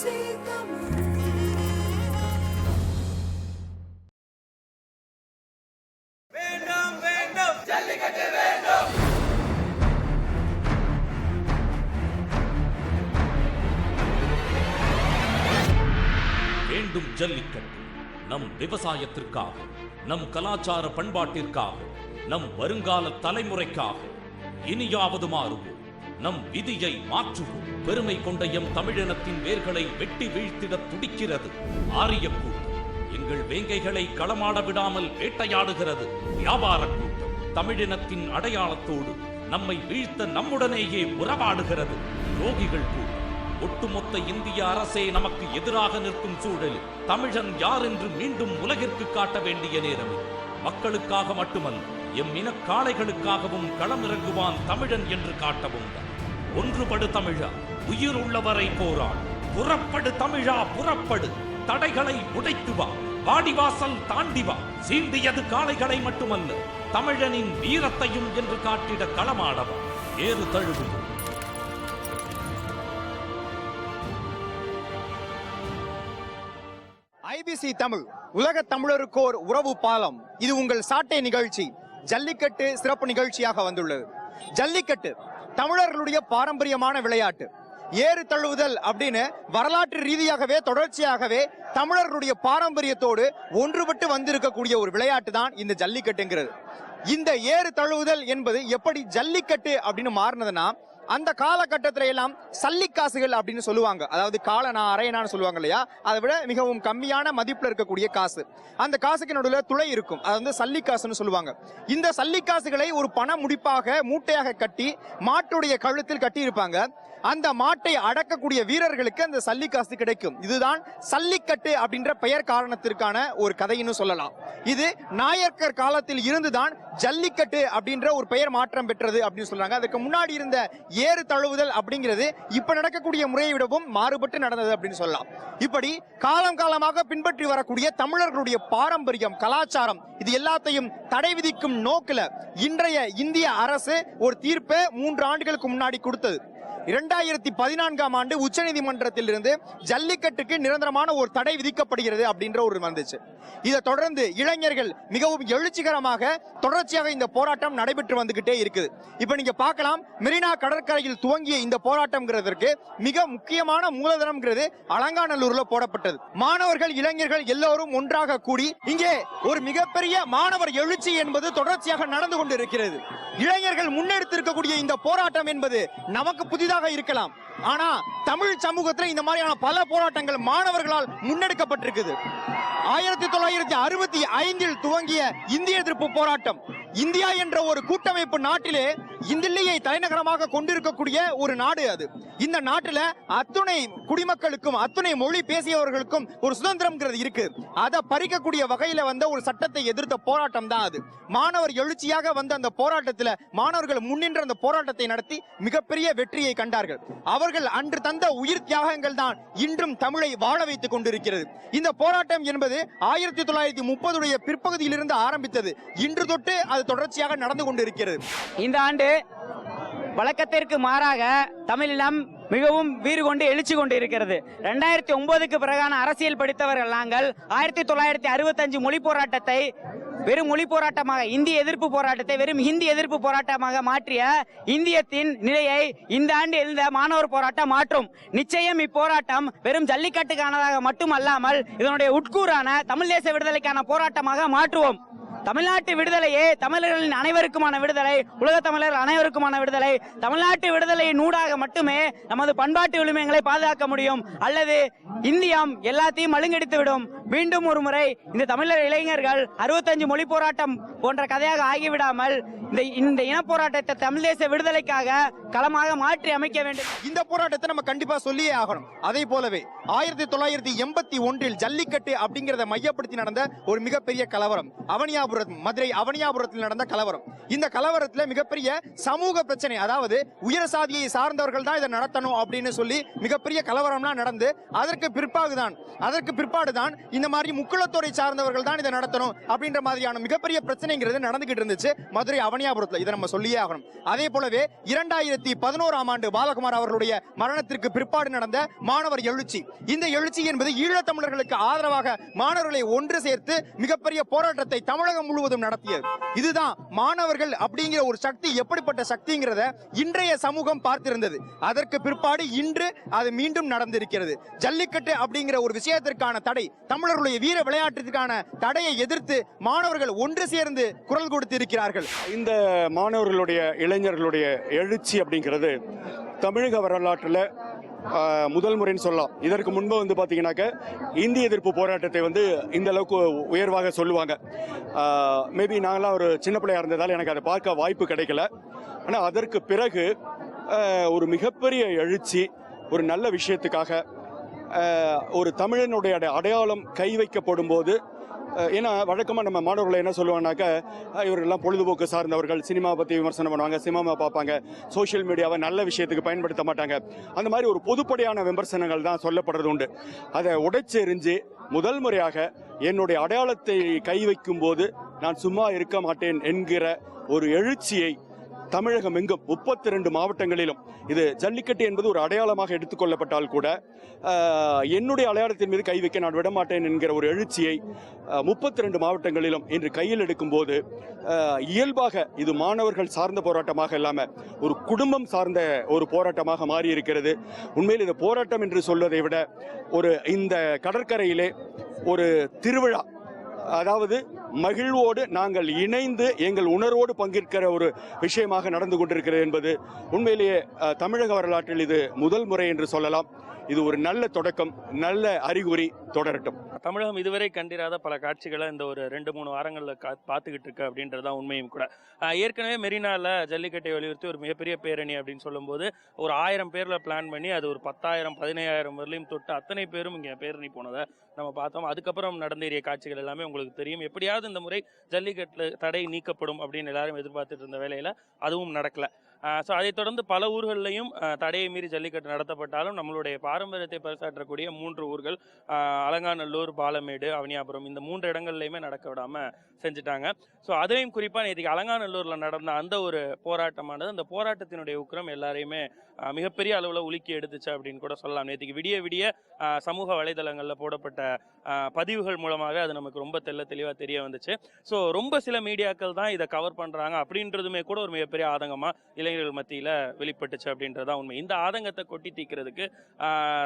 வேண்டும் ஜல்லிக்கட்டு. நம் விவசாயத்திற்காக, நம் கலாச்சார பண்பாட்டிற்காக, நம் வருங்கால தலைமுறைக்காக. இனியாவது மாறுவோம், நம் விதியை மாற்றுவோம். பெருமை கொண்ட எம் தமிழினத்தின் வேர்களை வெட்டி வீழ்த்திட துடிக்கிறது ஆரிய கூட்டம். எங்கள் வேங்கைகளை களமாட விடாமல் வேட்டையாடுகிறது வியாபார கூட்டம். தமிழினத்தின் அடையாளத்தோடு நம்மை வீழ்த்த நம்முடனேயே உறவாடுகிறது ரோகிகள் கூட்டம். ஒட்டுமொத்த இந்திய அரசே நமக்கு எதிராக நிற்கும் சூழலில் தமிழன் யார் என்று மீண்டும் உலகிற்கு காட்ட வேண்டிய நேரம். மக்களுக்காக மட்டுமல்ல, எம் இன காளைகளுக்காகவும் களமிறங்குவான் தமிழன் என்று காட்டவும் தான். ஒன்றுபடு தமிழா, உயிர் உள்ளவரை போராடு. புறப்படு தமிழா, புறப்படு. தடைகளை உடைத்து வா, வாடிவாசல் தாண்டி வா. சீண்டியது காளைகளை மட்டுமல்ல, தமிழனின் வீரத்தையும் என்று காட்டிட களமாடவா. ஏறு தழுவும். ஐபிசி தமிழ், உலக தமிழருக்கோர் உறவு பாலம். இது உங்கள் சாட்டை நிகழ்ச்சி, ஜல்லிக்கட்டு சிறப்பு நிகழ்ச்சியாக வந்துள்ளது. ஜல்லிக்கட்டு தமிழர்களுடைய பாரம்பரியமான விளையாட்டு. ஏறு தழுவுதல் அப்படின்னு வரலாற்று ரீதியாகவே தொடர்ச்சியாகவே தமிழர்களுடைய பாரம்பரியத்தோடு ஒன்றுபட்டு வந்திருக்கக்கூடிய ஒரு விளையாட்டு தான் இந்த ஜல்லிக்கட்டுங்கிறது. இந்த ஏறு தழுவுதல் என்பது எப்படி ஜல்லிக்கட்டு அப்படின்னு மாறினதுன்னா, அந்த காலகட்டத்தில எல்லாம் சல்லிக்காசுகள் அப்படின்னு சொல்லுவாங்க. அதாவது காலனா அரையனான்னு சொல்லுவாங்க இல்லையா, அதை விட மிகவும் கம்மியான மதிப்புல இருக்கக்கூடிய காசு. அந்த காசுக்கு நடுவில் துளை இருக்கும், அது வந்து சல்லிக்காசுன்னு சொல்லுவாங்க. இந்த சல்லிக்காசுகளை ஒரு பண முடிப்பாக மூட்டையாக கட்டி மாட்டுடைய கழுத்தில் கட்டி இருப்பாங்க. அந்த மாட்டை அடக்கக்கூடிய வீரர்களுக்கு அந்த சல்லிக்காசு கிடைக்கும். இதுதான் சல்லிக்கட்டு அப்படின்ற பெயர் காரணத்திற்கான ஒரு கதைன்னு சொல்லலாம். இது நாயக்கர் காலத்தில் இருந்துதான் ஜல்லிக்கட்டு அப்படின்ற ஒரு பெயர் மாற்றம் பெற்றது அப்படின்னு சொல்றாங்க. அதுக்கு முன்னாடி இருந்த ஏறு தழுவுதல் அப்படிங்கிறது இப்ப நடக்கக்கூடிய முறையை விடவும் மாறுபட்டு நடந்தது அப்படின்னு சொல்லலாம். இப்படி காலம் காலமாக பின்பற்றி வரக்கூடிய தமிழர்களுடைய பாரம்பரியம், கலாச்சாரம், இது எல்லாத்தையும் தடை விதிக்கும் நோக்கில இன்றைய இந்திய அரசு ஒரு தீர்ப்பை 3 ஆண்டுகளுக்கு முன்னாடி கொடுத்தது. 2014ஆம் ஆண்டு உச்ச நீதிமன்றத்தில் இருந்து ஜல்லிக்கட்டுக்கு நிரந்தரமான ஒரு தடை விதிக்கப்படுகிறது அப்படின்ற ஒரு வந்துச்சு. இதை தொடர்ந்து இளைஞர்கள் மிகவும் எழுச்சிகரமாக தொடர்ச்சியாக இந்த போராட்டம் நடைபெற்று வந்துகிட்டே இருக்குது. இப்ப நீங்க பார்க்கலாம், மெரினா கடற்கரையில் துவங்கிய இந்த போராட்டம்ங்கிறதுக்கு மிக முக்கியமான மூலதனம்ங்கிறது அலங்காநல்லூர்ல போடப்பட்டது. மாணவர்கள், இளைஞர்கள் எல்லோரும் ஒன்றாக கூடி இங்கே ஒரு மிகப்பெரிய மாணவர் எழுச்சி என்பது தொடர்ச்சியாக நடந்து கொண்டு இருக்கிறது. இளைஞர்கள் முன்னெடுத்திருக்கக்கூடிய இந்த போராட்டம் என்பது நமக்கு புதிதாக இருக்கலாம், ஆனா தமிழ் சமூகத்தில் இந்த மாதிரியான பல போராட்டங்கள் மாணவர்களால் முன்னெடுக்கப்பட்டிருக்குது. 1965 துவங்கிய இந்திய எதிர்ப்பு போராட்டம், இந்தியா என்ற ஒரு கூட்டமைப்பு நாட்டிலே தில்லியை தலைநகரமாக கொண்டிருக்கக்கூடிய ஒரு நாடு அது. இந்த நாட்டில் அத்துணை குடிமக்களுக்கும் அத்துணை மொழி பேசியவர்களுக்கும் ஒரு சுதந்திரம் இருக்கு. அதை பறிக்கக்கூடிய வகையில வந்த ஒரு சட்டத்தை எதிர்த்த போராட்டம் தான் அது. மாணவர் எழுச்சியாக வந்த அந்த போராட்டத்தில் மாணவர்கள் முன்னின்ற அந்த போராட்டத்தை நடத்தி மிகப்பெரிய வெற்றியை கண்டார்கள். அவர்கள் அன்று தந்த உயிர் தியாகங்கள் தான் இன்றும் தமிழை வாழ வைத்துக் கொண்டிருக்கிறது. இந்த போராட்டம் என்பது 1930 பிற்பகுதியில் இருந்து ஆரம்பித்தது. இன்று தொட்டு அது தொடர்ச்சியாக நடந்து கொண்டிருக்கிறது. இந்த ஆண்டு வழக்கத்திற்கு மாறாக தமிழினம் மிகவும் வீறு கொண்டு எழுச்சி கொண்டு இருக்கிறது. 2009க்கு பிறகான அரசியல் படித்தவர்கள் நாங்கள் 1965 மொழி போராட்டத்தை வெறும் மொழி போராட்டமாக, இந்திய எதிர்ப்பு போராட்டத்தை வெறும் ஹிந்தி எதிர்ப்பு போராட்டமாக மாற்றிய இந்தியத்தின் நிலையை இந்த ஆண்டு எழுந்த மாணவர் போராட்டம் மாற்றும். நிச்சயம் இப்போராட்டம் வெறும் ஜல்லிக்கட்டுக்கானதாக மட்டுமல்லாமல் இதனுடைய உட்கூறான தமிழ் தேச விடுதலைக்கான போராட்டமாக மாற்றுவோம். தமிழ்நாட்டு விடுதலையே தமிழர்களின் அனைவருக்குமான விடுதலை, உலக தமிழர் அனைவருக்குமான விடுதலை. தமிழ்நாட்டு விடுதலையின் ஊடாக மட்டுமே நமது பண்பாட்டு உரிமைகளை பாதுகாக்க முடியும். அல்லது இந்தியம் எல்லாத்தையும் மழுங்கடித்து விடும். மீண்டும் ஒரு முறை இந்த தமிழர் இளைஞர்கள் 65 மொழி போராட்டம் போன்ற கதையாக ஆகிவிடாமல் இந்த இன போராட்டத்தை தமிழ் தேச விடுதலைக்காக களமாக மாற்றி அமைக்க வேண்டும். இந்த போராட்டத்தை நம்ம கண்டிப்பா சொல்லியே ஆகணும். அதே போலவே 1981 ஜல்லிக்கட்டு அப்படிங்கறத மையப்படுத்தி நடந்த ஒரு மிகப்பெரிய கலவரம், மதுரை அவனியாபுரத்தில் நடந்த கலவரம். இந்த கலவரத்துல மிகப்பெரிய சமூக பிரச்சனை, அதாவது உயர் சாதியை சார்ந்தவர்கள் தான் இதை நடத்தணும் அப்படின்னு சொல்லி மிகப்பெரிய கலவரம்லாம் நடந்து அதற்கு பிற்பாடுதான் இந்த மாதிரி முக்குளத்தோரை சார்ந்தவர்கள் தான் இதை நடத்தணும் அப்படின்ற மாதிரியான மிகப்பெரிய பிரச்சனைங்கிறது நடந்துகிட்டு இருந்துச்சு மதுரை அவனியாபுரத்தில். இதை நம்ம சொல்லியே ஆகணும். அதே போலவே 2011ஆம் ஆண்டு பாலகுமார் அவர்களுடைய மரணத்திற்கு பிற்பாடு நடந்த மாணவர் எழுச்சி, இந்த எழுச்சி என்பது ஈழத்தமிழர்களுக்கு ஆதரவாக மாணவர்களை ஒன்று சேர்த்து மிகப்பெரிய போராட்டத்தை தமிழகம் முழுவதும் நடத்தியது. இதுதான் மாணவர்கள் அப்படிங்கிற ஒரு சக்தி எப்படிப்பட்ட சக்திங்கிறத இன்றைய சமூகம் பார்த்திருந்தது. அதற்கு பிற்பாடு இன்று அது மீண்டும் நடந்திருக்கிறது. ஜல்லிக்கட்டு அப்படிங்கிற ஒரு விஷயத்திற்கான தடை, தமிழர்களுடைய வீர விளையாட்டிற்கான தடையை எதிர்த்து மாணவர்கள் ஒன்று சேர்ந்து குரல் கொடுத்து இருக்கிறார்கள். இந்த மாணவர்களுடைய இளைஞர்களுடைய எழுச்சி அப்படிங்கிறது தமிழக வரலாற்றில் முதல் முறைன்னு சொல்லலாம். இதற்கு முன்பு வந்து பார்த்தீங்கன்னாக்க இந்திய எதிர்ப்பு போராட்டத்தை வந்து இந்த அளவுக்கு உயர்வாக சொல்லுவாங்க. மேபி நாங்களாம் ஒரு சின்ன பிள்ளையா இருந்ததால் எனக்கு அதை பார்க்க வாய்ப்பு கிடைக்கல. ஆனால் அதற்கு பிறகு ஒரு மிகப்பெரிய எழுச்சி, ஒரு நல்ல விஷயத்துக்காக ஒரு தமிழனுடைய அடையாளம் கை வைக்கப்படும் போது, ஏன்னா வழக்கமாக நம்ம மாணவர்களை என்ன சொல்லுவாங்கனாக்க இவர்கள்லாம் பொழுதுபோக்கு சார்ந்தவர்கள், சினிமா பற்றி விமர்சனம் பண்ணுவாங்க, சினிமா பார்ப்பாங்க, சோஷியல் மீடியாவை நல்ல விஷயத்துக்கு பயன்படுத்த மாட்டாங்க. அந்த மாதிரி ஒரு பொதுப்படையான விமர்சனங்கள் தான் சொல்லப்படுறது உண்டு. அதை உடைச்செறிஞ்சு முதல் முறையாக என்னுடைய அடையாளத்தை கை வைக்கும் போது நான் சும்மா இருக்க மாட்டேன் என்கிற ஒரு எழுச்சியை தமிழகம் எங்கும் 32 மாவட்டங்களிலும், இது ஜல்லிக்கட்டு என்பது ஒரு அடையாளமாக எடுத்துக்கொள்ளப்பட்டால் கூட என்னுடைய அடையாளத்தின் மீது கை வைக்க நான் விடமாட்டேன் என்கிற ஒரு எழுச்சியை 32 மாவட்டங்களிலும் இன்று கையில் எடுக்கும் போது இயல்பாக இது மாணவர்கள் சார்ந்த போராட்டமாக இல்லாமல் ஒரு குடும்பம் சார்ந்த ஒரு போராட்டமாக மாறி இருக்கிறது. உண்மையில் இந்த போராட்டம் என்று சொல்வதை விட ஒரு இந்த கடற்கரையிலே ஒரு திருவிழா, அதாவது மகிழ்வோடு நாங்கள் இணைந்து எங்கள் உணர்வோடு பங்கேற்கிற ஒரு விஷயமாக நடந்து கொண்டிருக்கிறது என்பது உண்மையிலேயே தமிழக வரலாற்றில் இது முதல் முறை என்று சொல்லலாம். இது ஒரு நல்ல தொடக்கம், நல்ல அறிகுறி, தொடரட்டும். தமிழகம் இதுவரை கண்டிராத பல காட்சிகளை இந்த ஒரு 2-3 வாரங்களில் பார்த்துக்கிட்டு இருக்கு அப்படின்றதான் உண்மையும் கூட. ஏற்கனவே மெரினால ஜல்லிக்கட்டை வலியுறுத்தி ஒரு மிகப்பெரிய பேரணி அப்படின்னு சொல்லும்போது ஒரு 1000 பேரில் பிளான் பண்ணி அது ஒரு 10,000 15,000 வரலையும் தொட்டு அத்தனை பேரும் இங்கே பேரணி போனதை நம்ம பார்த்தோம். அதுக்கப்புறம் நடந்தேறிய காட்சிகள் எல்லாமே உங்களுக்கு தெரியும். எப்படியாவது இந்த முறை ஜல்லிக்கட்டு தடை நீக்கப்படும் அப்படின்னு எல்லாரும் எதிர்பார்த்துட்டு இருந்த வேலையில் அதுவும் நடக்கல. ஸோ அதைத் தொடர்ந்து பல ஊர்கள்லையும் தடையை மீறி ஜல்லிக்கட்டு நடத்தப்பட்டாலும் நம்மளுடைய பாரம்பரியத்தை பறைசாற்றக்கூடிய 3 ஊர்கள், அலங்காநல்லூர், பாலமேடு, அவனியாபுரம், இந்த 3 இடங்கள்லையுமே நடக்க விடாமல் செஞ்சுட்டாங்க. ஸோ அதையும் குறிப்பாக நேற்றுக்கு அலங்காநல்லூரில் நடந்த அந்த ஒரு போராட்டமானது, அந்த போராட்டத்தினுடைய உக்கிரம் எல்லாரையுமே மிகப்பெரிய அளவில் உலுக்கி எடுத்துச்சு அப்படின்னு கூட சொல்லலாம். நேற்றுக்கு விடிய விடிய சமூக வலைதளங்களில் போடப்பட்ட பதிவுகள் மூலமாக அது நமக்கு ரொம்ப தெளிவாக தெரிய வந்துச்சு. ஸோ ரொம்ப சில மீடியாக்கள் தான் இதை கவர் பண்ணுறாங்க அப்படின்றதுமே கூட ஒரு மிகப்பெரிய ஆதங்கமாக இளைஞர்கள் மத்தியில் வெளிப்பட்டுச்சு அப்படின்றதான் உண்மை. இந்த ஆதங்கத்தை கொட்டி தீர்க்கிறதுக்கு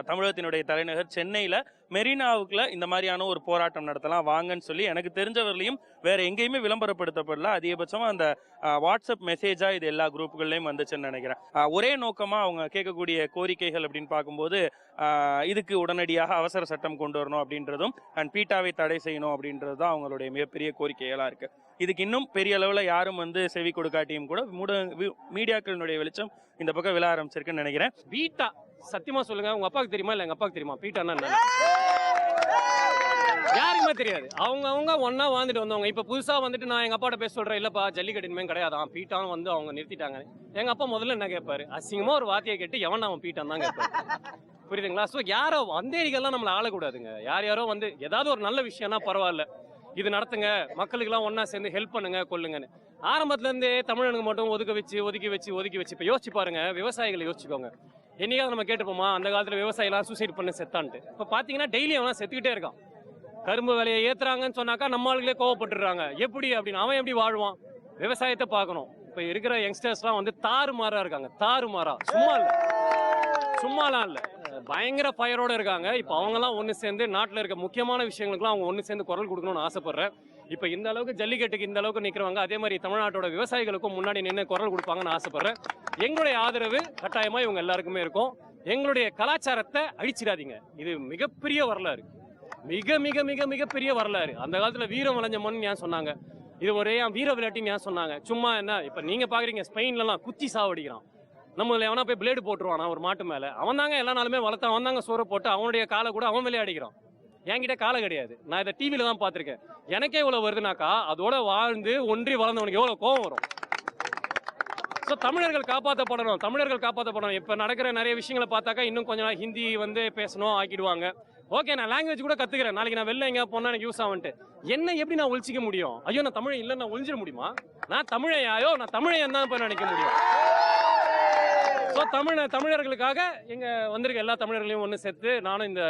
தமிழகத்தினுடைய தலைநகர் சென்னையில் மெரினாவுக்குள்ள இந்த மாதிரியான ஒரு போராட்டம் நடத்தலாம் வாங்கன்னு சொல்லி எனக்கு தெரிஞ்சவர்களையும் வேற எங்கேயுமே விளம்பரப்படுத்தப்படல. அதிகபட்சமாக அந்த வாட்ஸ்அப் மெசேஜா இது எல்லா குரூப்புகள்லையும் வந்துச்சுன்னு நினைக்கிறேன். ஒரே நோக்கமா அவங்க கேட்கக்கூடிய கோரிக்கைகள் அப்படின்னு பார்க்கும்போது இதுக்கு உடனடியாக அவசர சட்டம் கொண்டு வரணும் அப்படின்றதும் அண்ட் பீட்டாவை தடை செய்யணும் அப்படின்றது தான் அவங்களுடைய மிகப்பெரிய கோரிக்கைகளா இருக்கு. இதுக்கு இன்னும் பெரிய அளவில் யாரும் செவி கொடுக்காட்டியும் கூட மீடியாக்களினுடைய வெளிச்சம் இந்த பக்கம் விழ ஆரம்பிச்சிருக்குன்னு நினைக்கிறேன். பீட்டா சத்தியமா சொல்லுங்க, உங்க அப்பாவுக்கு தெரியுமா இல்ல எங்க அப்பாவுக்கு தெரியுமா பீட்டான்னா என்ன? யாருக்குமே தெரியாது. அவங்க ஒன்னா வாழ்ந்துட்டு வந்தவங்க. இப்ப புதுசா வந்துட்டு நான் எங்க அப்பாட்ட பேச சொல்றேன், இல்லப்பா ஜல்லிக்கட்டு இனிமே கிடையாதான், பீட்டான்னு அவங்க நிறுத்திட்டாங்க. எங்க அப்பா முதல்ல என்ன கேட்பாரு, அசிங்கமா ஒரு வார்த்தையை கேட்டு எவன் அவன் பீட்டான் தான் கேட்பாரு. புரியுதுங்களா? சோ யாரோ வந்தேரிகள்லாம் நம்மள ஆளக்கூடாதுங்க. யாரோ ஏதாவது ஒரு நல்ல விஷயம்னா பரவாயில்ல, இது நடத்துங்க, மக்களுக்கு எல்லாம் ஒன்னா சேர்ந்து ஹெல்ப் பண்ணுங்க, கொள்ளுங்கன்னு ஆரம்பத்துல இருந்தே தமிழனுக்கு மட்டும் ஒதுக்கி வச்சு இப்ப யோசிச்சு பாருங்க. விவசாயிகளை யோசிச்சுக்கோங்க. என்னைக்காவது நம்ம கேட்டுப்போமா அந்த காலத்துல விவசாயிலாம் சூசைட் பண்ண செத்தான்ட்டு? இப்ப பாத்தீங்கன்னா டெய்லி அவன் செத்துக்கிட்டே இருக்கான். கரும்பு விலையை ஏத்துறாங்கன்னு சொன்னாக்கா நம்ம ஆளுகளே கோவப்பட்டுறாங்க. எப்படி அப்படின்னு அவன் எப்படி வாழ்வான்? விவசாயத்தை பார்க்கணும். இப்ப இருக்கிற யங்ஸ்டர்ஸ்லாம் தாறுமாறா இருக்காங்க. தாறுமாறா, சும்மாலாம் இல்ல, பயங்கர ஃபயரோட இருக்காங்க. இப்ப அவங்க எல்லாம் ஒண்ணு சேர்ந்து நாட்டுல இருக்க முக்கியமான விஷயங்களுக்குலாம் அவங்க ஒண்ணு சேர்ந்து குரல் கொடுக்கணும்னு ஆசைப்படுறேன். இப்ப இந்த அளவுக்கு ஜல்லிக்கட்டுக்கு இந்த அளவுக்கு நிக்கிறவங்க அதே மாதிரி தமிழ்நாட்டோட விவசாயிகளுக்கும் முன்னாடி நின்று குரல் கொடுப்பாங்கன்னு ஆசைப்படுறேன். எங்களுடைய ஆதரவு கட்டாயமா இவங்க எல்லாருக்குமே இருக்கும். எங்களுடைய கலாச்சாரத்தை அழிச்சிடாதீங்க. இது மிகப்பெரிய வரலாறு, மிக மிக மிக மிகப்பெரிய வரலாறு. அந்த காலத்துல வீரம் வளைஞ்ச மண் ஏன் சொன்னாங்க, இது ஒரே வீர விளையாட்டின்னு ஏன் சொன்னாங்க? சும்மா என்ன, இப்ப நீங்க பாக்குறீங்க ஸ்பெயின்ல எல்லாம் குத்தி சாவடிக்கிறான். நம்மள எவனா போய் பிளேடு போட்டுருவானா ஒரு மாட்டு மேல? அவன் தாங்க எல்லா நாளுமே வளர்த்தான், அவன் தாங்க சோற போட்டு அவனுடைய காலை கூட அவன் விளையாடிக்கிறான். என்கிட்ட காலை கிடையாது, நான் இதை டிவில தான் பார்த்திருக்கேன். எனக்கே இவ்வளவு வருதுனாக்கா அதோட வாழ்ந்து ஒன்றி வளர்ந்தவனுக்கு எவ்வளவு கோபம் வரும். ஸோ தமிழர்கள் காப்பாற்றப்படணும். இப்ப நடக்கிற நிறைய விஷயங்களை பார்த்தாக்கா இன்னும் கொஞ்ச நாள் ஹிந்தி பேசணும் ஆக்கிடுவாங்க. ஓகே நான் லாங்குவேஜ் கூட கத்துக்கிறேன், நாளைக்கு நான் வெளில எங்கேயா போனா எனக்கு யூஸ் ஆகும்ட்டு. என்ன எப்படி நான் ஒழிச்சிக்க முடியும்? ஐயோ நான் தமிழன் இல்லைன்னு நான் ஒழிஞ்சிட முடியுமா? நான் தமிழையாயோ நான் தமிழையன் தான் போய் நினைக்க முடியும். ஸோ தமிழர்களுக்காக இங்கே வந்திருக்க எல்லா தமிழர்களையும் ஒன்று சேர்த்து நானும் இந்த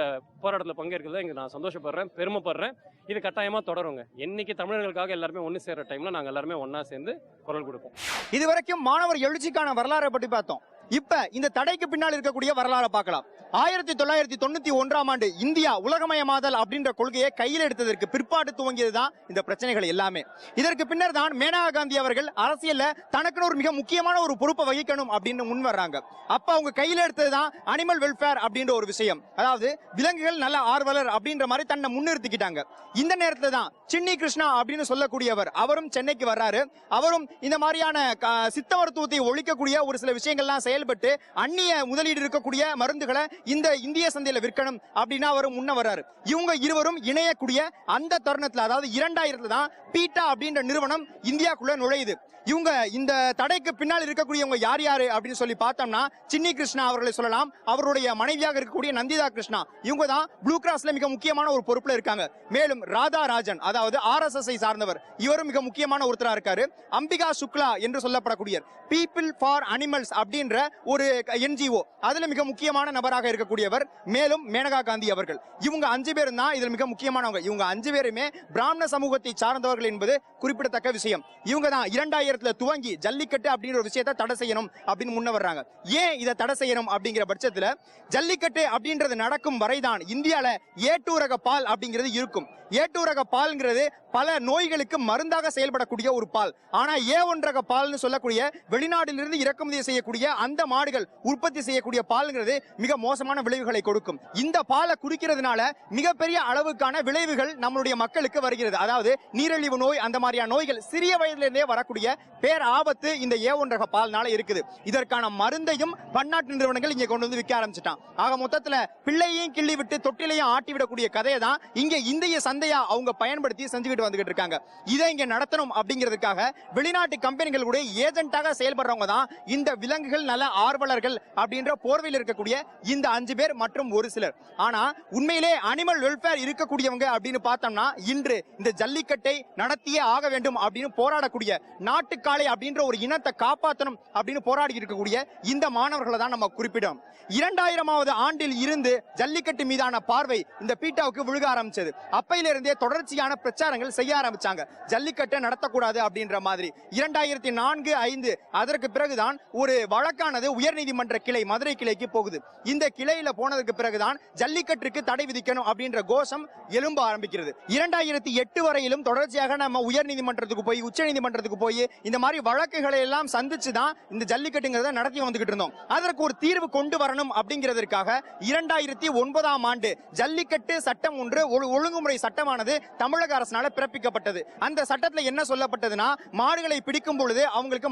போராட்டத்தில் பங்கேற்கிறது இங்கே நான் சந்தோஷப்படுறேன், பெருமைப்படுறேன். இது கட்டாயமாக தொடருங்க. என்னைக்கு தமிழர்களுக்காக எல்லாருமே ஒன்று சேர்ற டைமில் நாங்கள் எல்லாருமே ஒன்றா சேர்ந்து குரல் கொடுப்போம். இதுவரைக்கும் மாணவர் எழுச்சிக்கான வரலாறை பற்றி பார்த்தோம். இப்ப இந்த தடைக்கு பின்னால் இருக்கக்கூடிய வரலாறை பார்க்கலாம். 1991ஆம் ஆண்டு இந்தியா உலகமயமாதல் அப்படின்ற கொள்கையை கையில் எடுத்ததற்கு பிற்பாடு துவங்கியதுதான் இந்த பிரச்சனைகள் எல்லாமே. இதற்கு பின்னர் தான் மேனகா காந்தி அவர்கள் அரசியல்ல தனக்குன்னு ஒரு மிக முக்கியமான ஒரு பொறுப்பை வகிக்கணும் அப்படின்னு முன் வர்றாங்க. அப்ப அவங்க கையில் எடுத்ததுதான் அனிமல் வெல்ஃபேர் அப்படின்ற ஒரு விஷயம். அதாவது விலங்குகள் நல்ல ஆர்வலர் அப்படின்ற மாதிரி தன்னை முன்னிறுத்திக்கிட்டாங்க. இந்த நேரத்துல தான் சின்னி கிருஷ்ணா அப்படின்னு சொல்லக்கூடியவர் அவரும் சென்னைக்கு வர்றாரு. அவரும் இந்த மாதிரியான சித்த மருத்துவத்தை ஒழிக்கக்கூடிய ஒரு சில விஷயங்கள்லாம் செயல்பட்டு அந்நிய முதலீடு இருக்கக்கூடிய மருந்துகளை இந்த இந்திய சந்தையில விற்கணும் அப்படின்னா அவரும் முன்ன வர்றாரு. இவங்க இருவரும் இணையக்கூடிய அந்த தருணத்துல, அதாவது 2000 தான் பீட்டா அப்படின்ற நிறுவனம் இந்தியாக்குள்ள நுழையுது. இவங்க இந்த தடைக்கு பின்னால் இருக்கக்கூடியவங்க யார் யாரு அப்படின்னு சொல்லி பார்த்தோம்னா சின்னி கிருஷ்ணா அவர்களை சொல்லலாம். அவருடைய மனைவியாக இருக்கக்கூடிய நந்திதா கிருஷ்ணா, இவங்க தான் ப்ளூ கிராஸ்ல மிக முக்கியமான ஒரு பொறுப்புல இருக்காங்க. மேலும் ராதா ராஜன், அதாவது RSS சார்ந்தவர், இவரும் மிக முக்கியமான ஒருத்தரா இருக்காரு. அம்பிகா சுக்லா என்று சொல்லப்படக்கூடிய பீப்பிள் ஃபார் அனிமல்ஸ் அப்படின்ற ஒரு NGO, அதுல மிக முக்கியமான நபராக இருக்கக்கூடியவர். மேலும் மேனகா காந்தி அவர்கள், இவங்க 5 பேரும் தான் இதுல மிக முக்கியமானவங்க. இவங்க 5 பேருமே பிராமண சமூகத்தை சார்ந்தவர்கள் என்பது குறிப்பிடத்தக்க விஷயம். இவங்க தான் 2000 துவங்கி ஜல்லிக்கட்டு அப்படிங்கிற ஒரு விஷயத்தை தடை செய்யணும் அப்படின்னு முன்ன வர்றாங்க. ஏன் இதை தடை செய்யணும் அப்படிங்கிற பட்சத்துல ஜல்லிக்கட்டு அப்படின்றது நடக்கும் வரைதான் இந்தியால A2 ரக பால் அப்படிங்கிறது இருக்கும். A2 ரக பால்ங்கிறது பல நோய்களுக்கு மருந்தாக செயல்படக்கூடிய ஒரு பால். ஆனா A1 ரக பால்னு சொல்லக்கூடிய வெளிநாட்டிலிருந்து இறக்குமதி செய்யக்கூடிய அந்த மாடுகள் உற்பத்தி செய்யக்கூடிய பால்ங்கிறது மிக மோசமான விளைவுகளை கொடுக்கும். இந்த பாலை குடிக்கிறதுனால மிகப்பெரிய அளவுக்கான விளைவுகள் நம்மளுடைய மக்களுக்கு வருகிறது. அதாவது நீரிழிவு நோய், அந்த மாதிரியான நோய்கள் சிறிய வயதிலிருந்தே வரக்கூடிய பேர் ஆபத்து இந்த A1 ரக பால்னால இருக்குது. இதற்கான மருந்தையும் பன்னாட்டு நிறுவனங்கள் இங்க கொண்டு வந்து விற்க ஆரம்பிச்சிட்டான். ஆக மொத்தத்துல பிள்ளையையும் கிள்ளி விட்டு தொட்டிலையும் ஆட்டி விடக்கூடிய கதையை தான் இங்க இந்திய சந்தையா அவங்க பயன்படுத்தி செஞ்சுக்கிட்டு வந்துகிட்டு இருக்காங்க. இதை இங்க நடத்தணும் அப்படிங்கிறதுக்காக வெளிநாட்டு கம்பெனிகளுடைய ஏஜென்ட்டாக செயல்படுறவங்க தான் இந்த விலங்குகள் நல ஆர்வலர்கள் அப்படின்ற போர்வையில் இருக்கக்கூடிய இந்த 5 பேர் மற்றும் ஒரு சிலர். ஆனா உண்மையிலே அனிமல் வெல்ஃபேர் இருக்கக்கூடியவங்க அப்படின்னு பார்த்தோம்னா இன்று இந்த ஜல்லிக்கட்டை நடத்தியே ஆக வேண்டும் அப்படின்னு போராடக்கூடிய நாட்டுக்காளை அப்படின்ற ஒரு இனத்தை காப்பாற்றணும் அப்படின்னு போராடி இருக்கக்கூடிய இந்த மாணவர்களை தான் நம்ம குறிப்பிடும். 2000ஆவது ஆண்டில் இருந்து ஜல்லிக்கட்டு மீதான பார்வை இந்த பீட்டாவுக்கு விழுக ஆரம்பிச்சது. அப்பையிலிருந்தே தொடர்ச்சியான பிரச்சாரங்கள் செய்ய ஆரம்பிச்சாங்க, ஜல்லிக்கட்டை நடத்தக்கூடாது அப்படின்ற மாதிரி. 2004-05 அதற்கு பிறகுதான் ஒரு வழக்கானது உயர்நீதிமன்ற கிளை மதுரை கிளைக்கு போகுது. இந்த கிளையில போனதுக்கு பிறகுதான் ஜல்லிக்கட்டுக்கு தடை விதிக்கணும் அப்படின்ற கோஷம் எழும்ப ஆரம்பிக்கிறது. 2008 வரையிலும் தொடர்ச்சியாக நம்ம உயர்நீதிமன்றத்துக்கு போய் உச்ச நீதிமன்றத்துக்கு போய் இந்த மாதிரி வழக்குகளை எல்லாம் சந்திச்சுதான் இந்த ஜல்லிக்கட்டுங்கிறத நடத்தி வந்துகிட்டு இருந்தோம். அதற்கு ஒரு தீர்வு கொண்டு வரணும் அப்படிங்கிறதுக்காக 2009ஆம் ஆண்டு ஜல்லிக்கட்டு சட்டம் ஒன்று ஒழுங்குமுறை சட்டமானது தமிழக அரசினால பிறப்பிக்கப்பட்டது. அந்த சட்டத்தில் என்ன சொல்லப்பட்டதுன்னா, மாடுகளை பிடிக்கும் பொழுது அவங்களுக்கு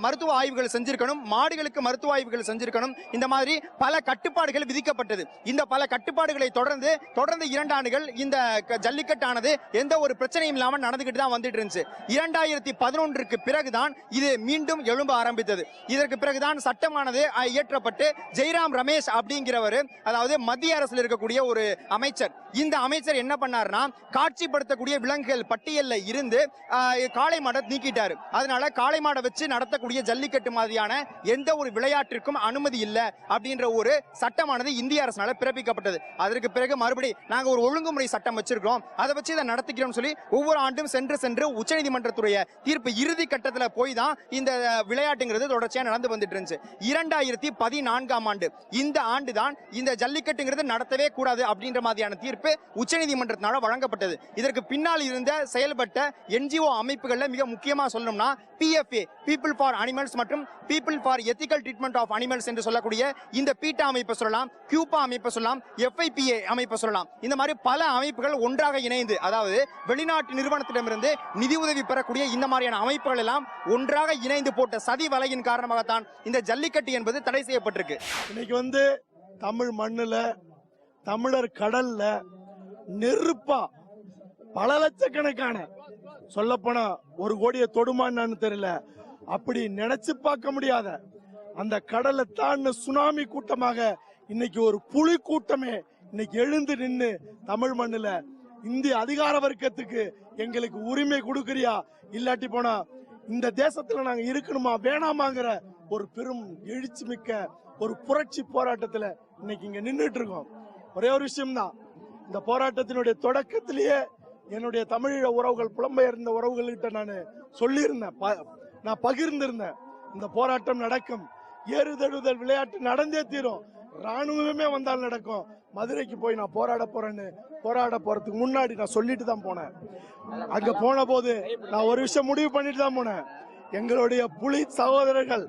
மருத்துவ ஆய்வுகள் செஞ்சிருக்கணும், மாடுகளுக்கு மருத்துவ ஆய்வுகள் செஞ்சிருக்கணும். இந்த மாதிரி பல கட்டுப்பாடுகள் விதிக்கப்பட்டது. இந்த பல கட்டுப்பாடுகளை தொடர்ந்து 2 ஆண்டுகள் இந்த ஜல்லிக்கட்டானது எந்த ஒரு பிரச்சனையும் இல்லாம நடந்துகிட்டு தான் வந்துட்டு இருந்துச்சு. 2011க்கு பிறகுதான் இது மீண்டும் எழும்ப ஆரம்பித்தது. இதற்கு பிறகுதான் சட்டமானது இயற்றப்பட்டு ஜெய்ராம் ரமேஷ் அப்படிங்கிறவர், அதாவது மத்திய அரசில் இருக்கக்கூடிய ஒரு அமைச்சர், இந்த அமைச்சர் என்ன பண்ணாருன்னா காட்சிப்படுத்தக்கூடிய விலங்குகள் பட்டியல்ல இருந்து காளை மாடை நீக்கிட்டாரு. அதனால காளை மாடை வச்சு நடத்தக்கூடிய ஜல்லிக்கட்டு மாதிரியான எந்த ஒரு விளையாட்டிற்கும் அனுமதி இல்ல அப்படின்ற ஒரு சட்டமானது இந்திய அரசால பிறப்பிக்கப்பட்டது. அதற்கு பிறகு மறுபடி நாங்க ஒரு ஒழுங்குமுறை சட்டம் வச்சிருக்கோம், அதை வச்சு இதை நடத்திக்கிறோம் சொல்லி ஒவ்வொரு ஆண்டும் சென்று உச்சநீதிமன்றத்துடைய தீர்ப்பு இறுதி கட்டத்தில் போய் தான் இந்த விளையாட்டுங்கிறது தொடர்ச்சியா நடந்து வந்துட்டு இருந்துச்சு. 2014ஆம் ஆண்டு இந்த ஆண்டு தான் இந்த ஜல்லிக்கட்டுங்கிறது நடத்தவே கூடாது அப்படின்ற மாதிரியான தீர்ப்பு உச்சநீதிமன்றத்தினால வழங்கப்பட்டது. இதற்கு பின்னால் இருந்த செயல்பட்ட NGO அமைப்புகள்ல மிக முக்கியமா சொல்லணும்னா PFA, பீப்பிள் ஃபார் அனிமல்ஸ் மற்றும் people for ethical treatment of animals என்று சொல்லக்கூடிய இந்த பீட்டா அமைப்பை சொல்லலாம், கியூபா அமைப்பை சொல்லலாம், FIPA அமைப்பை சொல்லலாம். இந்த மாதிரி பல அமைப்புகள் ஒன்றாக இணைந்து, அதாவது வெளிநாட்டு நிறுவனத்திடமிருந்து நிதி உதவி பெறக்கூடிய இந்த மாதிரியான அமைப்புகள் எல்லாம் ஒன்றாக இணைந்து போட்ட சதி வலையின் காரணமாகத்தான் இந்த ஜல்லிக்கட்டு என்பது தடை செய்யப்பட்டிருக்கு. இன்னைக்கு தமிழ் மண்ணுல, தமிழர் கடல்ல நெருப்பா பல லட்சக்கணக்கான, சொல்லப்போனா 1 கோடியை தொடுமான்னு தெரியல, அப்படி நினைச்சு பார்க்க முடியாத அந்த கடலை தான் சுனாமி கூட்டமாக இன்னைக்கு ஒரு புலி கூட்டமே இன்னைக்கு எழுந்து நின்று தமிழ் மண்ணுல இந்திய அதிகார வர்க்கத்துக்கு எங்களுக்கு உரிமை கொடுக்கறியா, இல்லாட்டி போனா இந்த தேசத்துல நாங்க இருக்கணுமா வேணாமாங்கிற ஒரு பெரும் எழுச்சி மிக்க ஒரு புரட்சி போராட்டத்துல இன்னைக்கு இங்க நின்றுட்டு இருக்கோம். ஒரே ஒரு விஷயம்தான், இந்த போராட்டத்தினுடைய தொடக்கத்திலேயே என்னுடைய தமிழீழ உறவுகள், புலம்பெயர்ந்த உறவுகள்கிட்ட நான் சொல்லியிருந்தேன், நான் பகிர்ந்திருந்தேன், இந்த போராட்டம் நடக்கும், ஏறுதழுதல் விளையாட்டு நடந்தே தீரும், ராணுவமே வந்தால் நடக்கும், மதுரைக்கு போய் நான் போராட போறேன்னு போராட போறதுக்கு முன்னாடி நான் சொல்லிட்டு தான் போனேன். அங்க போன போது நான் ஒரு விஷயம் முடிவு பண்ணிட்டு தான் போனேன். எங்களுடைய புலி சகோதரர்கள்,